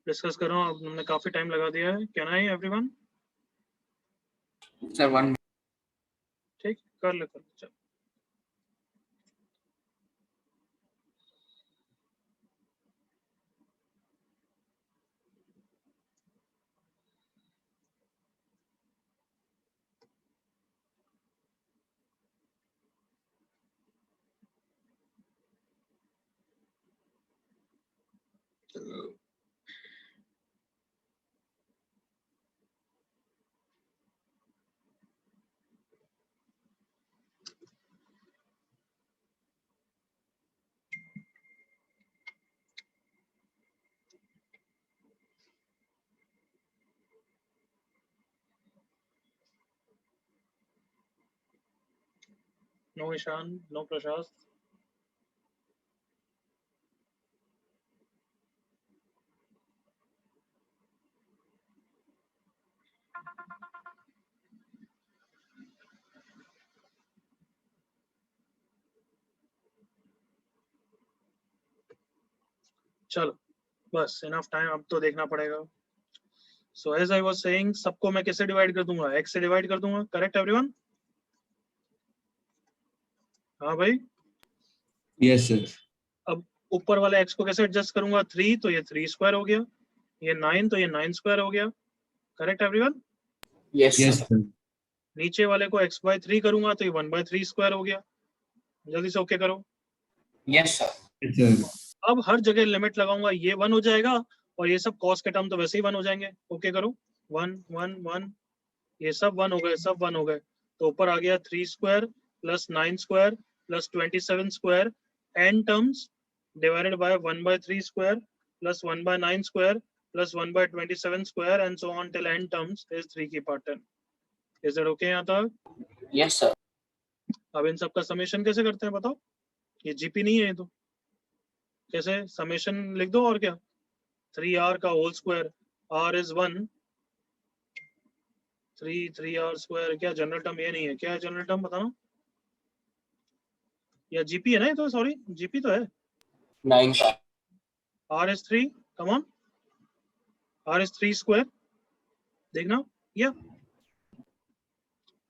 डिस्कस कर रहा हूँ, अब हमने काफी टाइम लगा दिया है। Can I everyone? Sir, one. ठीक, कर ले चलो। No Ishan, no Prashast. चलो बस इनफ टाइम, अब तो देखना पड़ेगा. So as I was saying, सबको मैं कैसे डिवाइड कर दूंगा? x से डिवाइड कर दूंगा. Correct everyone? हाँ भाई. Yes sir. अब ऊपर वाले x को कैसे एडजस्ट करूंगा? 3, तो ये 3 स्क्वायर हो गया. ये 9, तो ये 9 स्क्वायर हो गया. Correct everyone? Yes, yes sir. Sir. नीचे वाले को x/3 करूंगा तो ये 1/3 स्क्वायर हो गया. जल्दी से ओके करो. Yes, sir. Yes sir. अब हर जगह लिमिट लगाऊंगा, ये 1 हो जाएगा और ये सब कॉस के टर्म तो वैसे ही 1 हो जाएंगे. ओके करो. 1 1 1, ये सब 1 हो गए, सब 1 हो गए. तो ऊपर आ गया 3 square plus 9 square plus 27 square n terms divided by 1/3 square plus 1/9 square plus 1/27 square and so on till n terms is 3 की पावर 10. इज दैट ओके यहाँ तक? Yes, sir. अब इन सब का समेशन कैसे करते हैं बताओ? ये जीपी नहीं है ये तो. कैसे समेशन लिख दो और क्या? 3r का whole square, r is 1, 3r square. क्या जनरल टर्म ये नहीं है? क्या है जनरल टर्म बताना? या जीपी है ना ये तो? सॉरी, जीपी तो है. 9, sir. r is 3, come on, r is 3 square. देखना या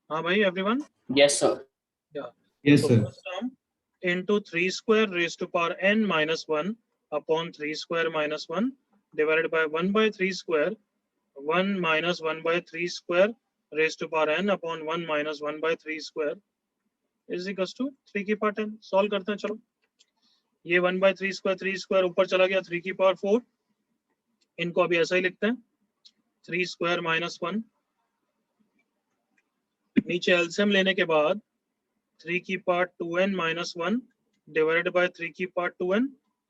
हाँ भाई एवरीवन. Yes, sir. यस तो sir. First term into 3 square raised to power n minus 1 upon 3 square minus 1 divided by 1/3 square 1 minus 1/3 square raised to power n upon 1 minus 1/3 square is equals to 3 की power 10. Solve करते हैं चलो. ये 1/3 square 3 square ऊपर चला गया 3 की power 4. इनको अभी ऐसा ही लिखते हैं 3 स्क्वायर माइनस 1. नीचे एलसीएम लेने के बाद 3 की power 2n minus 1 divided by 3 की power 2n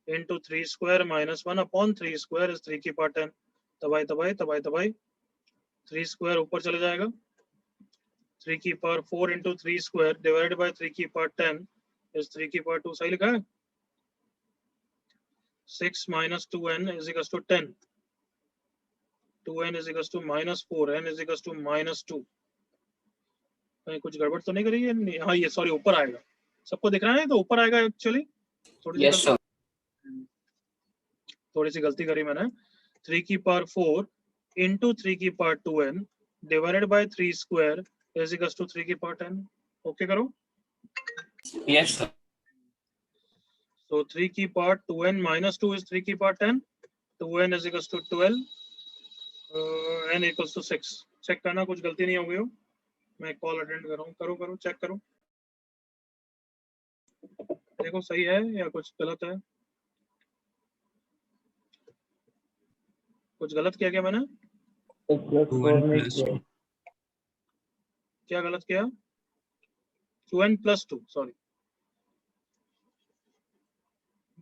into 3 square minus 1 upon 3 square is 3 की पावर 10. तबाई तबाई तबाई तबाई. 3 स्क्वायर ऊपर चले जाएगा. 3 की power 4 into 3 square divided by 3 की पावर 10 इज 3 की पावर 2. सही लिखा है? 6 minus 2n is equals to 10. 2n is equals to minus 4. n is equals to minus 2. कहीं कुछ गड़बड़ तो नहीं करी है? हाँ ये सॉरी ऊपर आएगा. सबको दिख रहा है? तो ऊपर आएगा एक्चुअली. Yes, sir. थोड़ी सी गलती करी मैंने. 3 की पावर 4 into 3 की power 2n divided by 3 square is equals to 3 की पावर 10. ओके करो. Yes, sir. So 3 की पावर 2n minus 2 is 3 की power 10. 2n is equals to 12. n equals to 6. Check करना कुछ गलती नहीं हो गई हो. मैं कॉल अटेंड कर रहा हूँ. करो करो चेक करो. देखो सही है या कुछ गलत है? कुछ गलत किया क्या मैंने? क्या गलत किया? 2n plus 2. सॉरी,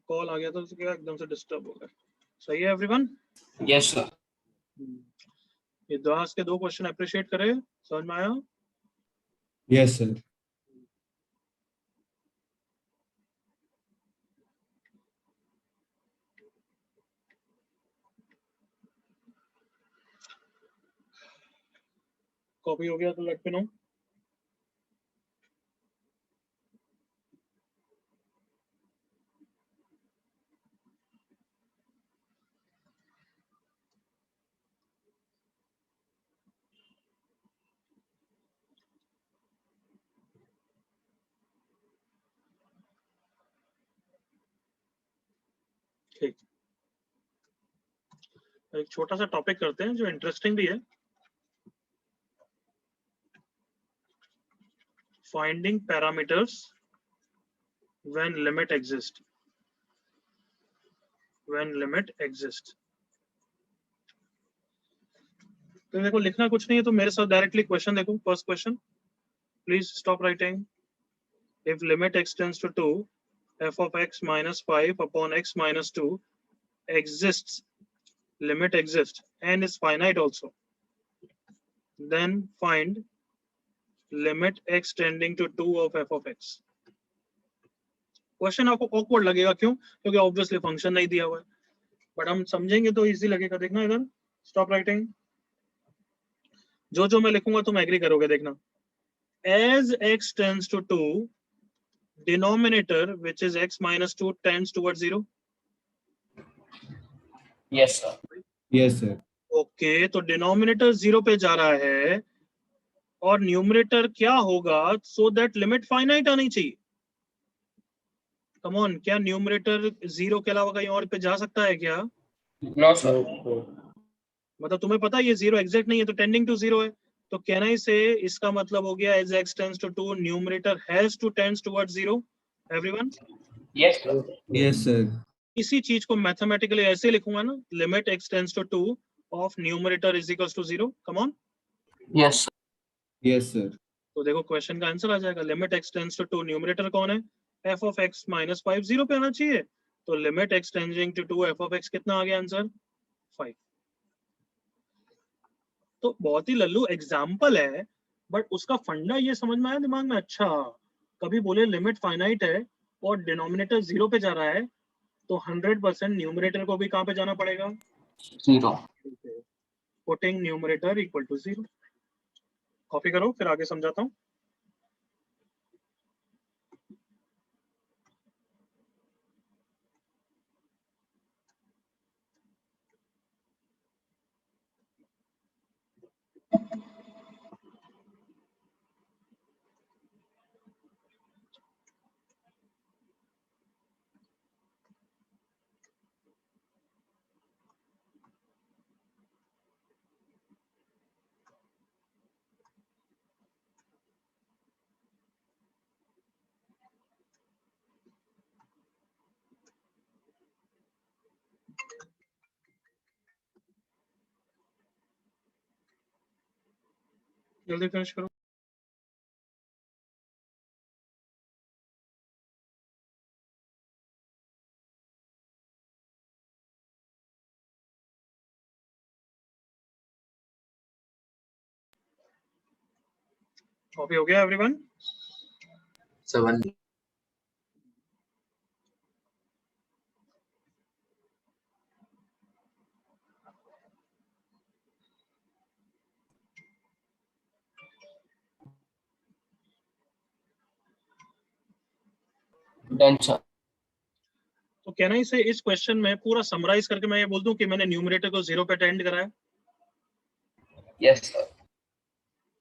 कॉल आ गया था क्या एकदम से डिस्टर्ब हो गया. सही है एवरीवन? Yes, sir. ये दास के 2 क्वेश्चन अप्रिशिएट करे. समझ में आया? Yes sir. कॉपी हो गया तो लेट मी नो. ठीक, एक छोटा सा टॉपिक करते हैं जो इंटरेस्टिंग भी है. Finding parameters when limit exist. When limit exist. तो देखो लिखना कुछ नहीं है तो मेरे साथ डायरेक्टली क्वेश्चन देखो. First question, please stop writing. If limit x tends to 2 f of x minus 5 upon x minus 2 exists, limit exists and is finite also, then find limit x tending to 2 of f of x. Question आपको awkward लगेगा, क्यों? क्योंकि obviously function नहीं दिया हुआ है, but हम समझेंगे तो इजी लगेगा। देखना इधर, स्टॉप राइटिंग। जो मैं लिखूंगा तुम एग्री करोगे, देखना। As x tends to 2, denominator which is x minus 2 tends towards 0. Yes, sir. Yes, sir. Okay, तो डिनोमिनेटर 0 पे जा रहा है और न्यूमरेटर क्या होगा, सो दैट लिमिट फाइनाइट आनी चाहिए। कम ऑन, क्या न्यूमरेटर 0 के अलावा कहीं और पे जा सकता है क्या? No, sir. मतलब तुम्हें पता है ये 0 एग्जैक्ट नहीं है, तो टेंडिंग टू 0 है, तो कहना ही से इसका मतलब हो गया as x tends to 2, numerator has to tends towards 0. Everyone? Yes, sir. Yes, sir. इसी चीज को मैथमेटिकली ऐसे लिखूंगा ना, limit x tends to 2 of numerator is equals to 0। Come on. Yes, sir. Yes, sir. तो देखो क्वेश्चन का answer आ जाएगा, limit x tends to 2, numerator कौन है? f ऑफ x माइनस 5 0 पे आना चाहिए, तो limit x tending to 2 f of x कितना आ गया आंसर? 5। तो बहुत ही लल्लू एग्जाम्पल है, बट उसका फंडा ये समझ में आया दिमाग में। अच्छा, कभी बोले लिमिट फाइनाइट है और डिनोमिनेटर 0 पे जा रहा है, तो 100% न्यूमरेटर को भी कहां पे जाना पड़ेगा? 0. Putting numerator equal to 0। Copy करो, फिर आगे समझाता हूं। जल्दी फिनिश करो। कॉपी हो गया एवरीवन? 7. Done, sir. तो कहना ही से इस क्वेश्चन में पूरा समराइज करके मैं ये बोल दूं कि मैंने न्यूमरेटर को 0 पे टेंड कराया। Yes, sir.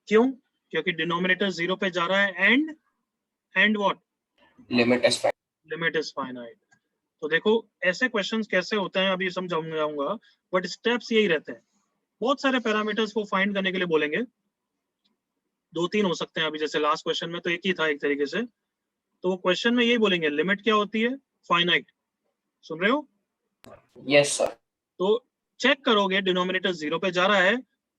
क्यों? क्योंकि डिनोमिनेटर 0 पे जा रहा है and what? Limit is fine. Limit is finite. तो देखो ऐसे क्वेश्चंस कैसे होते हैं अभी समझाऊंगा, बट स्टेप्स यही रहते हैं। बहुत सारे पैरामीटर्स को फाइंड करने के लिए बोलेंगे, 2-3 हो सकते हैं। अभी जैसे लास्ट क्वेश्चन में तो एक ही था एक तरीके से, तो वो क्वेश्चन में यही बोलेंगे लिमिट क्या होती है? फाइनाइट। सुन रहे हो? Yes, sir. तो चेक करोगे डिनोमिनेटर 0 पे जा रहा है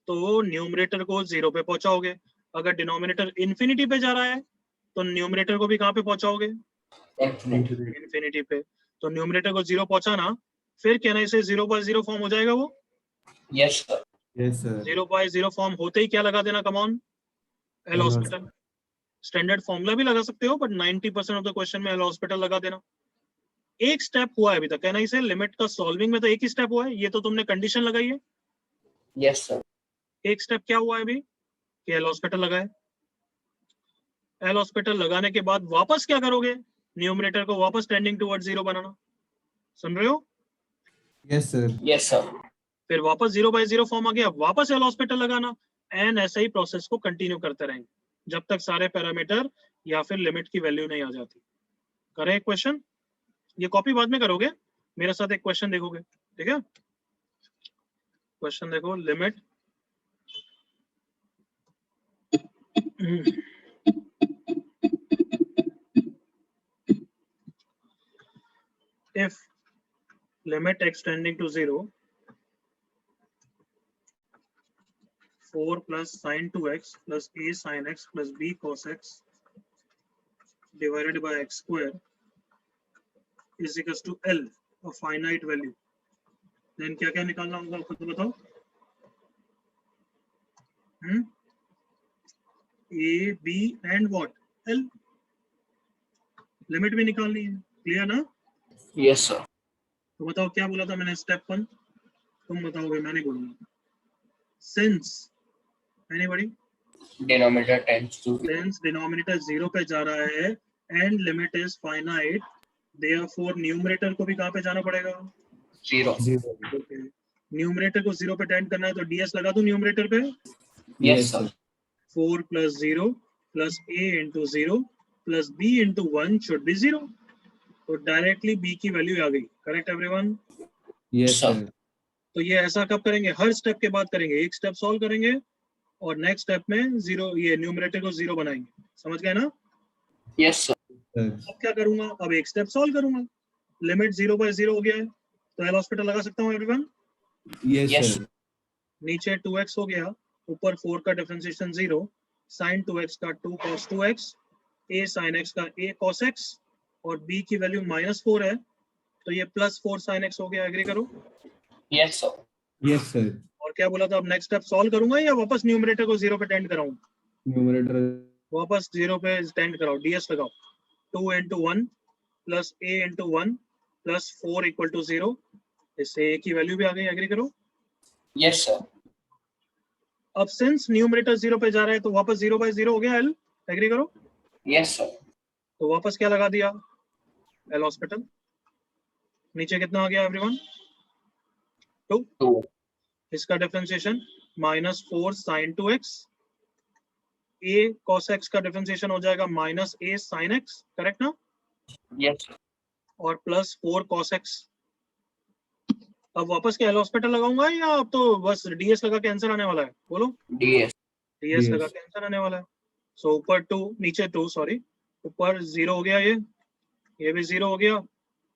तो न्यूमरेटर को 0 पे पहुंचाओगे। अगर डिनोमिनेटर इन्फिनिटी पे जा रहा है तो न्यूमरेटर को भी कहां पे पहुंचाओगे? Infinity. इन्फिनिटी पे। तो न्यूमरेटर को 0 पहुंचाना, फिर कहना इसे 0/0 फॉर्म हो जाएगा वो। Yes, sir. Yes, sir. 0/0 form होते ही क्या लगा देना? Come on, L hospital. Standard formula भी लगा सकते हो, बट 90% ऑफ द क्वेश्चन में एल हॉस्पिटल लगा देना। एक स्टेप हुआ है अभी तक, कहना इसे लिमिट का सॉल्विंग में तो एक ही स्टेप हुआ है, ये तो तुमने कंडीशन लगाई है। Yes, sir. एक स्टेप क्या हुआ है अभी कि एल हॉस्पिटल लगाए। एल हॉस्पिटल लगाने के बाद वापस क्या करोगे? न्यूमरेटर को वापस टेंडिंग टुवर्ड्स 0 बनाना। सुन रहे हो? Yes, sir. Yes, sir. फिर वापस 0/0 फॉर्म आ गया, वापस एल हॉस्पिटल लगाना, एंड ऐसे ही प्रोसेस को कंटिन्यू करते रहेंगे जब तक सारे पैरामीटर या फिर लिमिट की वैल्यू नहीं आ जाती। करें एक क्वेश्चन, ये कॉपी बाद में करोगे, मेरे साथ एक क्वेश्चन देखोगे, ठीक है? क्वेश्चन देखो, limit if limit x tending to 0, 4 plus sin 2x plus a sin x plus b cos x divided by x square is equals to L, a finite value, then क्या क्या निकालना होगा खुद बताओ? A, B and what? L। Limit भी निकालनी है, clear ना? Yes, sir. तो बताओ क्या बोला था मैंने स्टेप 1? तुम बताओगे, मैं नहीं बोलूंगा. Since anybody? Denominator tends to 0. Since denominator 0 पे जा रहा है and limit is finite, therefore numerator को भी कहाँ पे जाना पड़ेगा? 0. Zero. ओके, न्यूमरेटर को 0 पे टेंड करना है तो ds लगा दूं न्यूमरेटर पे. Yes, sir. 4 plus 0 plus a into 0 plus b into 1 should be 0. तो डायरेक्टली b की वैल्यू आ गई. Correct everyone? Yes, Sir. sir. तो ये ऐसा कब करेंगे? हर स्टेप के बाद करेंगे. एक स्टेप सॉल्व करेंगे और नेक्स्ट स्टेप में 0, ये न्यूमरेटर को 0 बनाएंगे. समझ गए ना? Yes, sir. Sir. अब क्या करूंगा? अब एक स्टेप सॉल्व करूंगा. लिमिट 0 by 0 हो गया है तो एल हॉस्पिटल लगा सकता हूँ एवरीवन. Yes, Yes. sir. नीचे 2x हो गया, ऊपर 4 का डिफरेंशिएशन 0, sin 2x का 2 cos 2x, a sin x का a cos x और b की वैल्यू -4 है तो ये +4 sin x हो गया. एग्री करो? Yes, sir. Yes, sir. और क्या बोला था? अब नेक्स्ट स्टेप सॉल्व करूंगा या वापस न्यूमरेटर को 0 पे टेंड कराऊं? Numerator. वापस 0 पे टेंड कराओ. ds लगाओ. 2 into 1 plus a into 1 plus 4 equal to 0. इससे a की वैल्यू भी आ गई. एग्री करो? Yes, sir. अब सिंस न्यूमरेटर 0 पे जा रहा है तो वापस 0 by 0 हो गया l. एग्री करो? Yes, sir. तो वापस क्या लगा दिया? L hospital. नीचे कितना आ गया एवरीवन? 2. 2. इसका differentiation -4 sin 2x, a cos x का डिफरेंशिएशन हो जाएगा -a sin x. करेक्ट ना? Yes, sir. और +4 cos x. अब वापस क्या एल हॉस्पिटल लगाऊंगा या अब तो बस ds लगा के आंसर आने वाला है? बोलो. DS. ds Yes. लगा के आंसर आने वाला है. सो ऊपर 2, नीचे 2, सॉरी, ऊपर 0 हो गया, ये भी 0 हो गया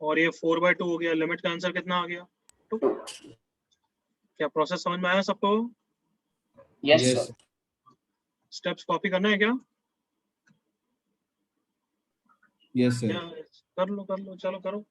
और ये 4/2 हो गया. लिमिट का आंसर कितना आ गया? 2. 2. क्या प्रोसेस समझ में आया सबको? Yes, Yes. sir. Steps copy करना है क्या? Yes, sir. क्या? कर लो, चलो करो.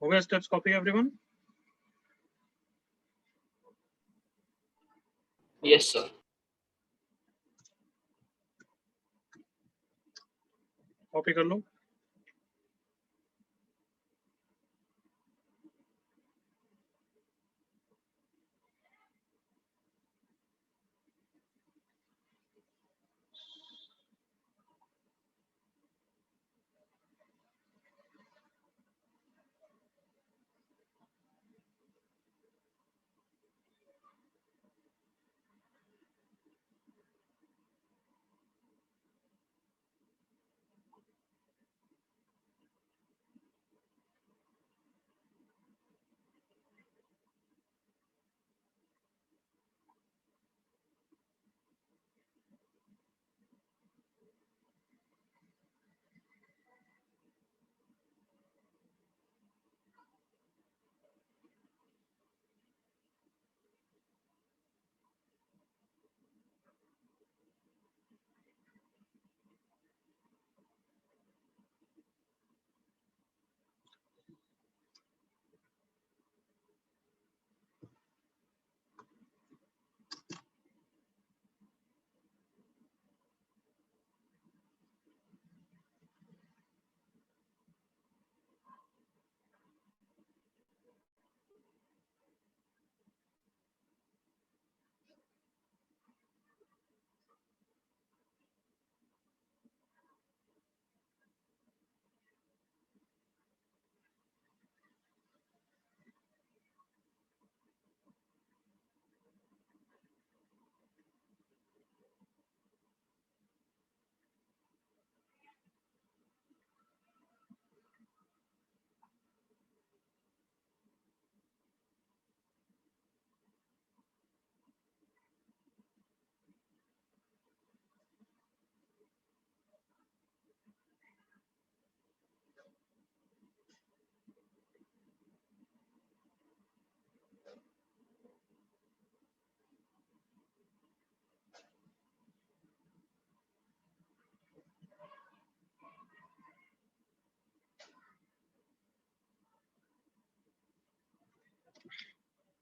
हो गया steps copy everyone? Yes, sir. Copy कर लो.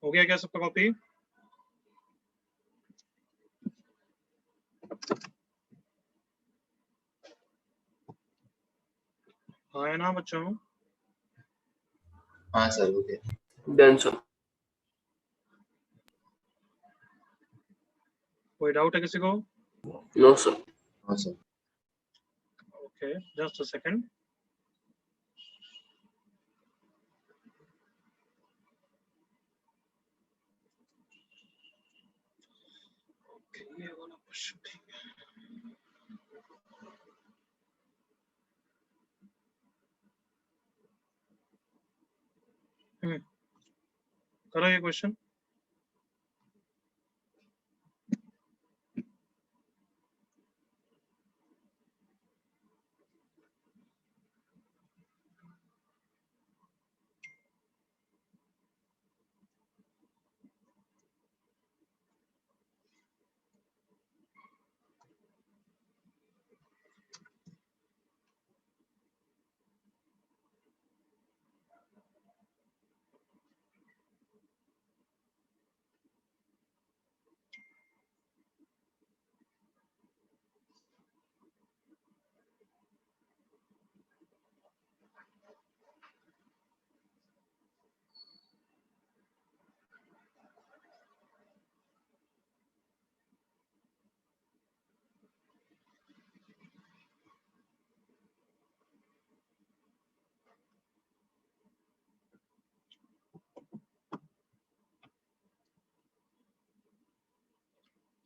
हो गया क्या सबका कॉपी? हाँ है ना बच्चों? हाँ सर हो गया। Done, sir. कोई डाउट है किसी को? No, sir. हाँ sir. Okay, just a second. Okay, ये वाला क्वेश्चन ठीक है। करो ये क्वेश्चन।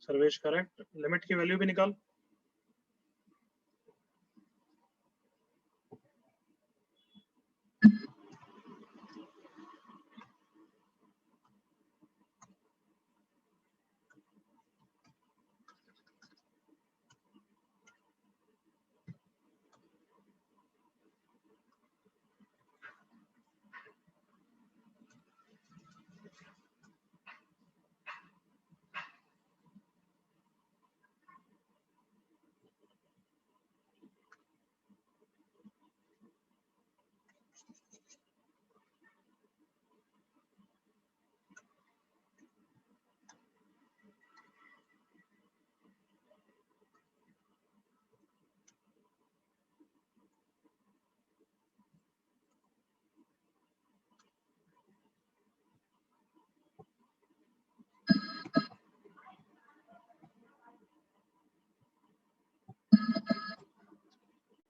सर्वेश करेक्ट। लिमिट की वैल्यू भी निकाल।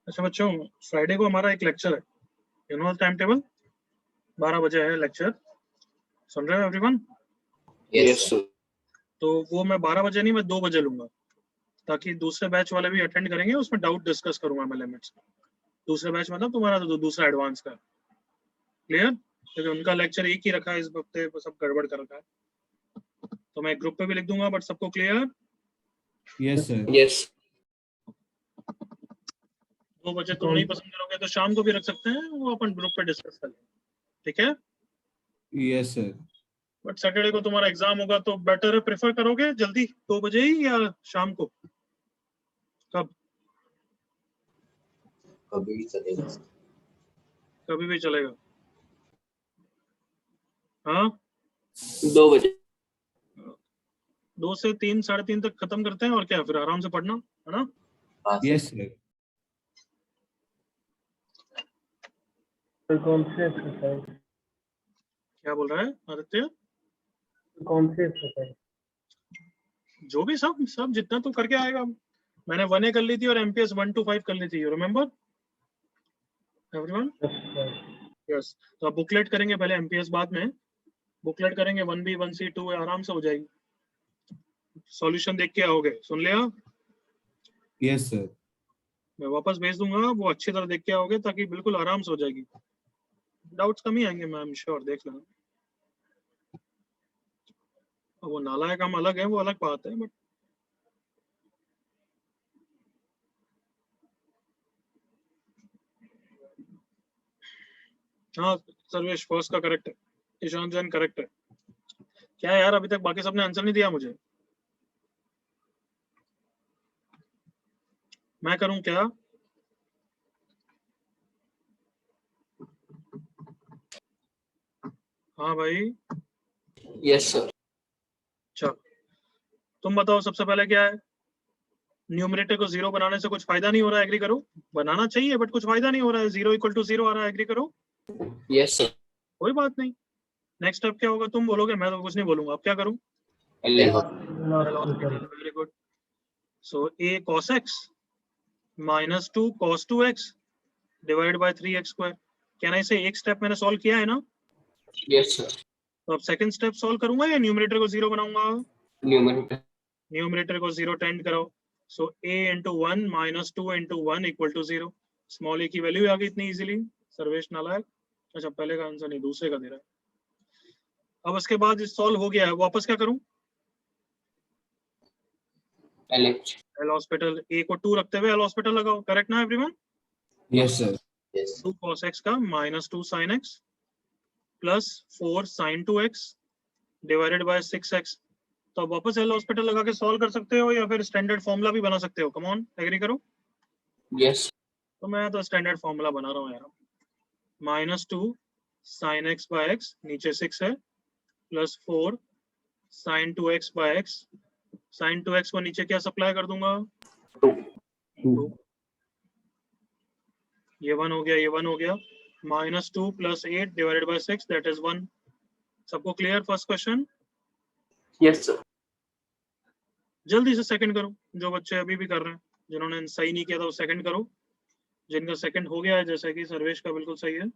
अच्छा बच्चों, फ्राइडे को हमारा एक लेक्चर है, यू नो टाइम टेबल। 12 बजे है लेक्चर, सुन रहे हो एवरीवन? Yes, yes sir. तो वो मैं 12 बजे नहीं, मैं 2 बजे लूंगा, ताकि दूसरे बैच वाले भी अटेंड करेंगे, उसमें डाउट डिस्कस करूंगा मैं लिमिट्स। दूसरे बैच मतलब तुम्हारा तो दूसरा एडवांस का। क्लियर? क्योंकि उनका लेक्चर एक ही रखा है इस हफ्ते, सब गड़बड़ कर रखा है। तो मैं ग्रुप पे भी लिख दूंगा, बट सबको क्लियर? Yes, sir. Yes. 2 बजे तुम नहीं पसंद करोगे तो शाम को भी रख सकते हैं, वो अपन ग्रुप पे डिस्कस कर लेंगे, ठीक है? Yes, sir. बट सैटरडे को तुम्हारा एग्जाम होगा, तो बेटर प्रेफर करोगे जल्दी 2 बजे ही या शाम को? कब? कभी भी चलेगा। कभी भी चलेगा। हाँ, 2 बजे. 2 से 3, 3:30 तक खत्म करते हैं, और क्या फिर आराम से पढ़ना है ना। हाँ सर। Yes, sir. तो कौन सी एक्सरसाइज? क्या बोल रहा है आदित्य? कौन सी एक्सरसाइज? जो भी, सब सब जितना तू करके आएगा। मैंने 1A कर ली थी और MPS 1 to 5 कर ली थी, रिमेम्बर एवरीवन? यस। तो अब बुकलेट करेंगे पहले, MPS बाद में। बुकलेट करेंगे 1B 1C 2, आराम से हो जाएगी। सॉल्यूशन देख के आओगे, सुन लिया? Yes, sir. मैं वापस भेज दूंगा, वो अच्छी तरह देख के आओगे, ताकि बिल्कुल आराम से हो जाएगी। डाउट्स कम ही आएंगे, मैं आई एम श्योर, देख लेना। वो नालायक हम अलग है, वो अलग बात है, बट हाँ, सर्वेश फर्स्ट का करेक्ट है, ईशान जैन करेक्ट है। क्या है यार, अभी तक बाकी सबने आंसर नहीं दिया मुझे। मैं करूं क्या? हाँ भाई, Yes, sir. चलो तुम बताओ सबसे पहले क्या है, न्यूमरेटर को 0 बनाने से कुछ फायदा नहीं हो रहा है, एग्री करो, बनाना चाहिए बट कुछ फायदा नहीं हो रहा है, 0 = 0 आ रहा है, एग्री करो, Yes, sir. कोई बात नहीं। नेक्स्ट स्टेप क्या होगा, तुम बोलोगे, मैं तो कुछ नहीं बोलूंगा, अब क्या करूं, L'hospital. Very good, so a cos x minus 2 cos 2x divided by 3x square, क्या ना, इसे एक स्टेप मैंने सॉल्व किया है ना, Yes, sir. तो अब सेकंड स्टेप सॉल्व करूंगा या न्यूमरेटर को 0 बनाऊंगा, Numerator. न्यूमरेटर को 0 टेंड कराओ, सो a into 1 minus 2 into 1 equal to 0, small a की वैल्यू आ गई इतनी इजीली, सर्वेश नालायक, अच्छा पहले का आंसर नहीं दूसरे का दे रहा है। अब उसके बाद सॉल्व हो गया है, वापस क्या करूं, LH. एल हॉस्पिटल, a को 2 रखते हुए एल हॉस्पिटल लगाओ, करेक्ट ना everyone, Yes, sir. Yes. 2 cos x का minus 2 sin x plus 4 sin 2x divided by 6x, तो अब वापस एल हॉस्पिटल लगा के सॉल्व कर सकते हो या फिर स्टैंडर्ड फॉर्मूला भी बना सकते हो, कम ऑन एग्री करो, Yes. तो मैं तो स्टैंडर्ड फॉर्मूला बना रहा हूँ यार, -2 sin x बाय x, नीचे 6 है, plus 4 sin 2x by x, sin 2x को नीचे क्या सप्लाई कर दूंगा, 2. 2, ये 1 हो गया, ये 1 हो गया, -2 + 8 डिवाइडेड बाय 6 दैट इज 1, सबको clear first question, Yes, sir. जल्दी से सेकंड करो, जो बच्चे अभी भी कर रहे हैं, जिन्होंने सही नहीं किया था वो सेकंड करो, जिनका सेकंड हो गया है जैसे कि सर्वेश का बिल्कुल सही है,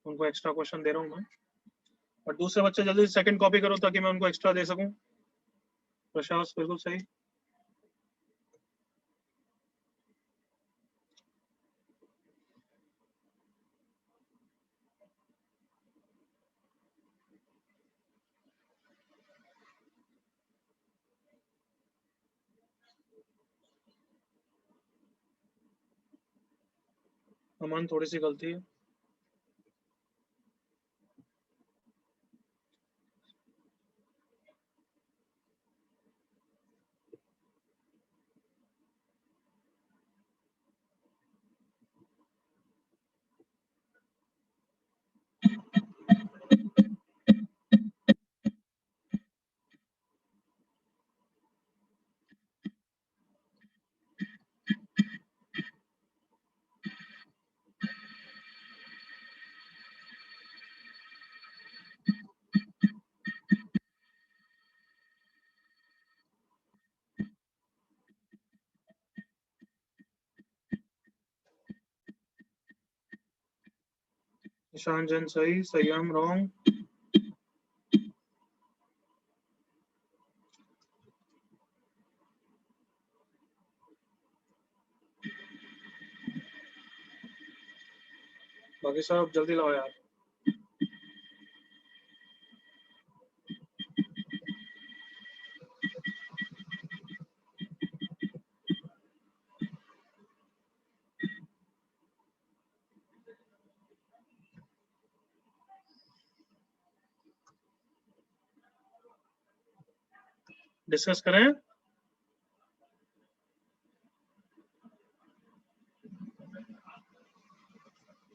उनको एक्स्ट्रा क्वेश्चन दे रहा हूँ मैं, और दूसरे बच्चे जल्दी से सेकंड कॉपी करो ताकि मैं उनको एक्स्ट्रा दे सकूं, प्रशांत बिल्कुल सही, अमन थोड़ी सी गलती है, ईशान जैन सही, संयम रॉन्ग, बाकी सब जल्दी लाओ यार, डिस्कस करें,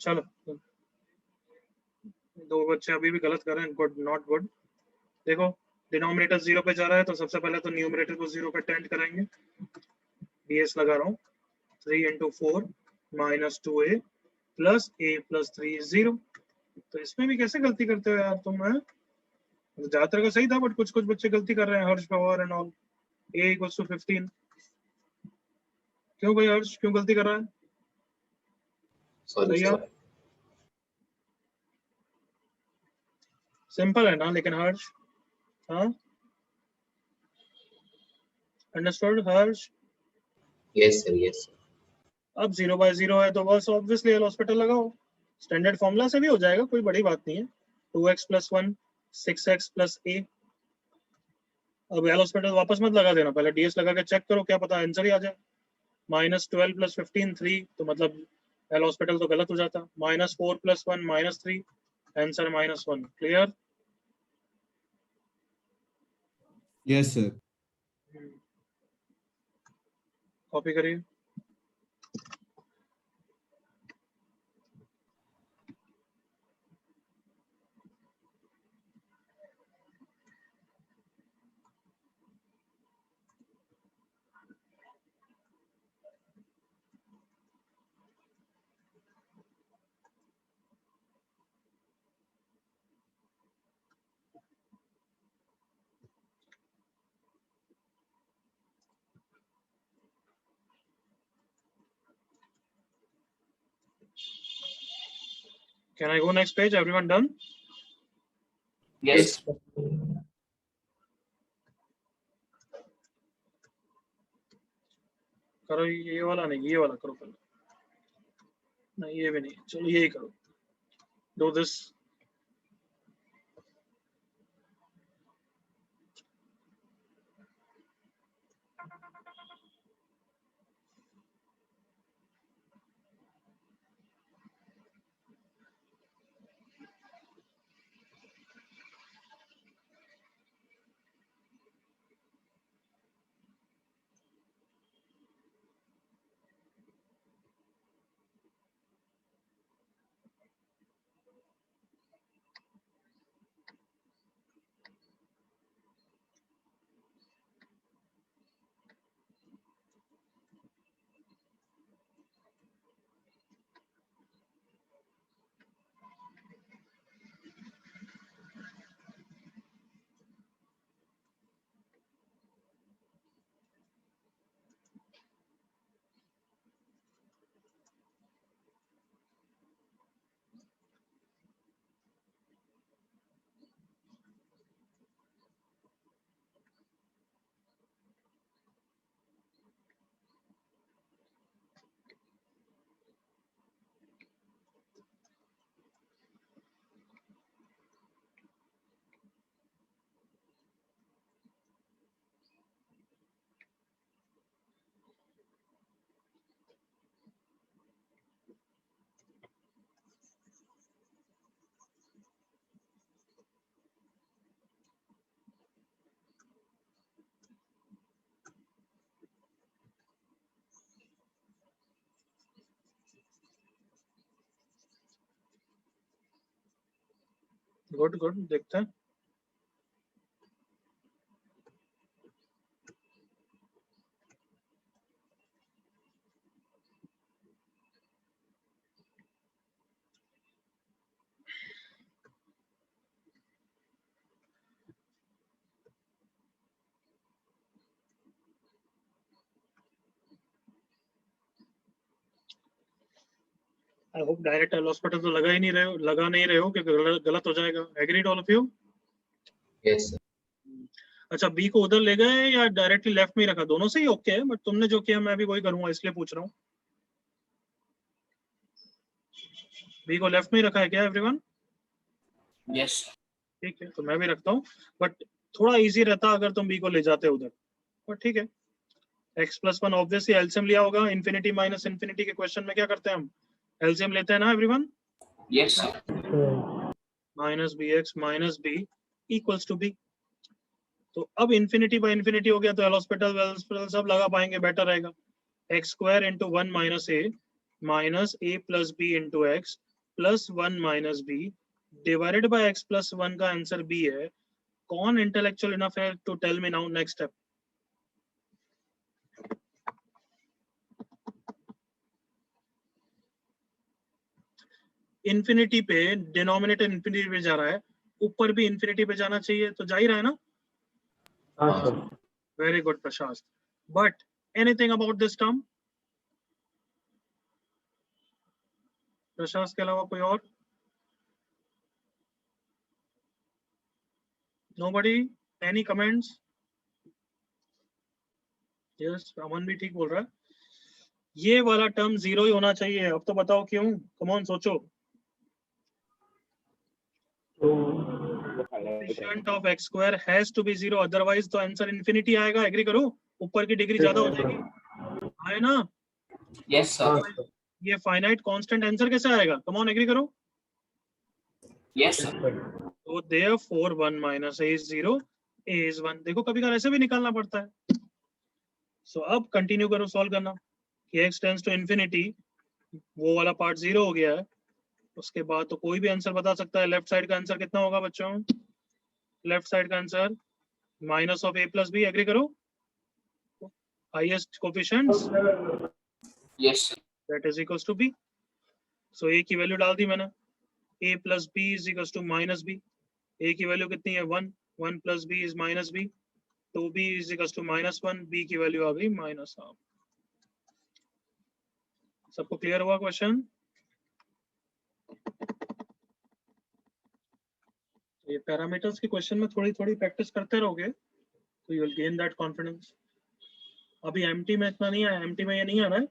चलो, दो बच्चे अभी भी गलत कर रहे हैं, गुड नॉट गुड, देखो डिनोमिनेटर 0 पे जा रहा है तो सबसे पहले तो न्यूमरेटर को 0 पे टेंड कराएंगे, ds लगा रहा हूँ, 3 × 4 -2a + a + 3 = 0, तो इसमें भी कैसे गलती करते हो यार तुम, है ज्यादातर का सही था बट कुछ कुछ बच्चे गलती कर रहे हैं, हर्ष पवार एंड ऑल, a = 15, क्यों भाई हर्ष क्यों गलती कर रहा है, Sorry, सही है, sir. सिंपल है ना लेकिन हर्ष, हाँ अंडरस्टूड हर्ष, Yes, sir. Yes, sir. अब 0/0 है तो बस ऑब्वियसली एल हॉस्पिटल लगाओ, स्टैंडर्ड फॉर्मूला से भी हो जाएगा, कोई बड़ी बात नहीं है, 2x + 1 6x + a, अब एल हॉस्पिटल वापस मत लगा देना, पहले ds लगा के चेक करो, क्या पता आंसर ही आ जाए, -12 + 15 3, तो मतलब एल हॉस्पिटल तो गलत हो जाता, -4 + 1 -3, answer -1, clear, Yes, sir. Copy करिए, Can I go next page? Everyone done? Yes. करो ये वाला नहीं, ये वाला करो पहले। नहीं ये भी नहीं, चलो यही करो। Do this. Good, good. देखते हैं। आई होप डायरेक्ट हॉस्पिटल तो लगा नहीं रहे हो क्योंकि गलत हो जाएगा। Agreed all of you? Yes sir. अच्छा, बी को उधर ले गए या डायरेक्टली लेफ्ट में ही रखा? दोनों से ही ओके है, बट तुमने जो किया मैं भी वही करूंगा, इसलिए पूछ रहा हूँ। बी को लेफ्ट में ही रखा है क्या एवरीवन? Yes. ठीक है, तो मैं भी रखता हूँ, बट थोड़ा इजी रहता अगर तुम बी को ले जाते उधर, पर ठीक है। x+1 ऑब्वियसली एलसीएम लिया होगा। इन्फिनिटी माइनस इन्फिनिटी के क्वेश्चन में क्या करते हैं हम? एलसीएम लेते हैं ना everyone? Yes, sir. Minus B x minus B equals to B. तो अब इन्फिनिटी बाय इन्फिनिटी हो गया, तो एल हॉस्पिटल सब लगा पाएंगे, बेटर रहेगा। x² into 1 minus A plus B into x plus 1 minus B divided by x+1 का आंसर बी है। कौन इंटेलेक्चुअल इनफ है to tell me now next step? Infinity पे डिनोमिनेटर इन्फिनिटी पे जा रहा है, ऊपर भी इन्फिनिटी पे जाना चाहिए, तो जा ही रहा है ना? हाँ सर। Very good Prashant. But anything about this term? Prashant के अलावा कोई और? Nobody? Any comments? Yes, Aman भी ठीक बोल रहा है। ये वाला टर्म 0 ही होना चाहिए। अब तो बताओ क्यों? कम ऑन सोचो। Coefficient of x² has to be 0, otherwise तो आंसर इन्फिनिटी आएगा। एग्री करो? ऊपर की डिग्री ज्यादा हो जाएगी, है ना? Yes, sir. ये फाइनाइट कांस्टेंट आंसर कैसे आएगा? कम ऑन एग्री करो। Yes, sir. तो therefore 1 minus a is 0, a is 1। देखो कभी कभी ऐसे भी निकालना पड़ता है। सो अब कंटिन्यू करो सॉल्व करना कि x टेंड्स टू इन्फिनिटी, वो वाला पार्ट 0 हो गया है। उसके बाद तो कोई भी आंसर बता सकता है। लेफ्ट साइड का आंसर कितना होगा बच्चों? लेफ्ट साइड का answer minus of a plus B. Agree करो? Highest coefficients Yes, sir. That is equals to b। So a की वैल्यू डाल दी मैंने, a plus B is equals to minus b। a की वैल्यू कितनी है? 1, 1 plus b is minus b, तो b is equals to -1, b की value आ गई -1/2। सबको क्लियर हुआ क्वेश्चन? ये पैरामीटर्स के क्वेश्चन में थोड़ी थोड़ी प्रैक्टिस करते रहोगे तो you will gain that confidence. अभी एमटी में इतना नहीं आया, एमटी में ये नहीं आ रहा है,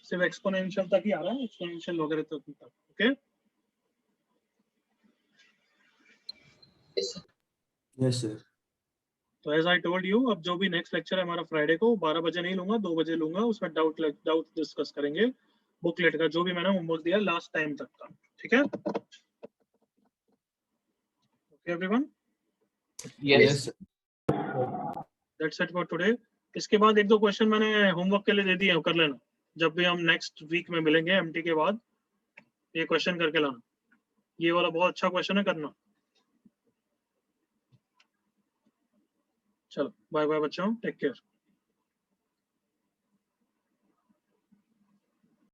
सिर्फ एक्सपोनेंशियल तक ही आ रहा है, एक्सपोनेंशियल लॉगरिथम तक। Okay Yes, sir. Yes, sir. तो एज आई टोल्ड यू, अब जो भी नेक्स्ट लेक्चर है हमारा फ्राइडे को 12 बजे नहीं लूंगा, 2 बजे लूंगा। उसमें डाउट डिस्कस करेंगे बुकलेट का, जो भी मैंने होमवर्क दिया लास्ट टाइम तक का। ठीक है, okay everyone, Yes. sir. That's it for today. इसके बाद 1-2 क्वेश्चन मैंने होमवर्क के लिए दे दिए हैं, कर लेना। जब भी हम नेक्स्ट वीक में मिलेंगे एमटी के बाद, ये क्वेश्चन करके लाना। ये वाला बहुत अच्छा क्वेश्चन है, करना। चलो बाय बाय बच्चों, टेक केयर।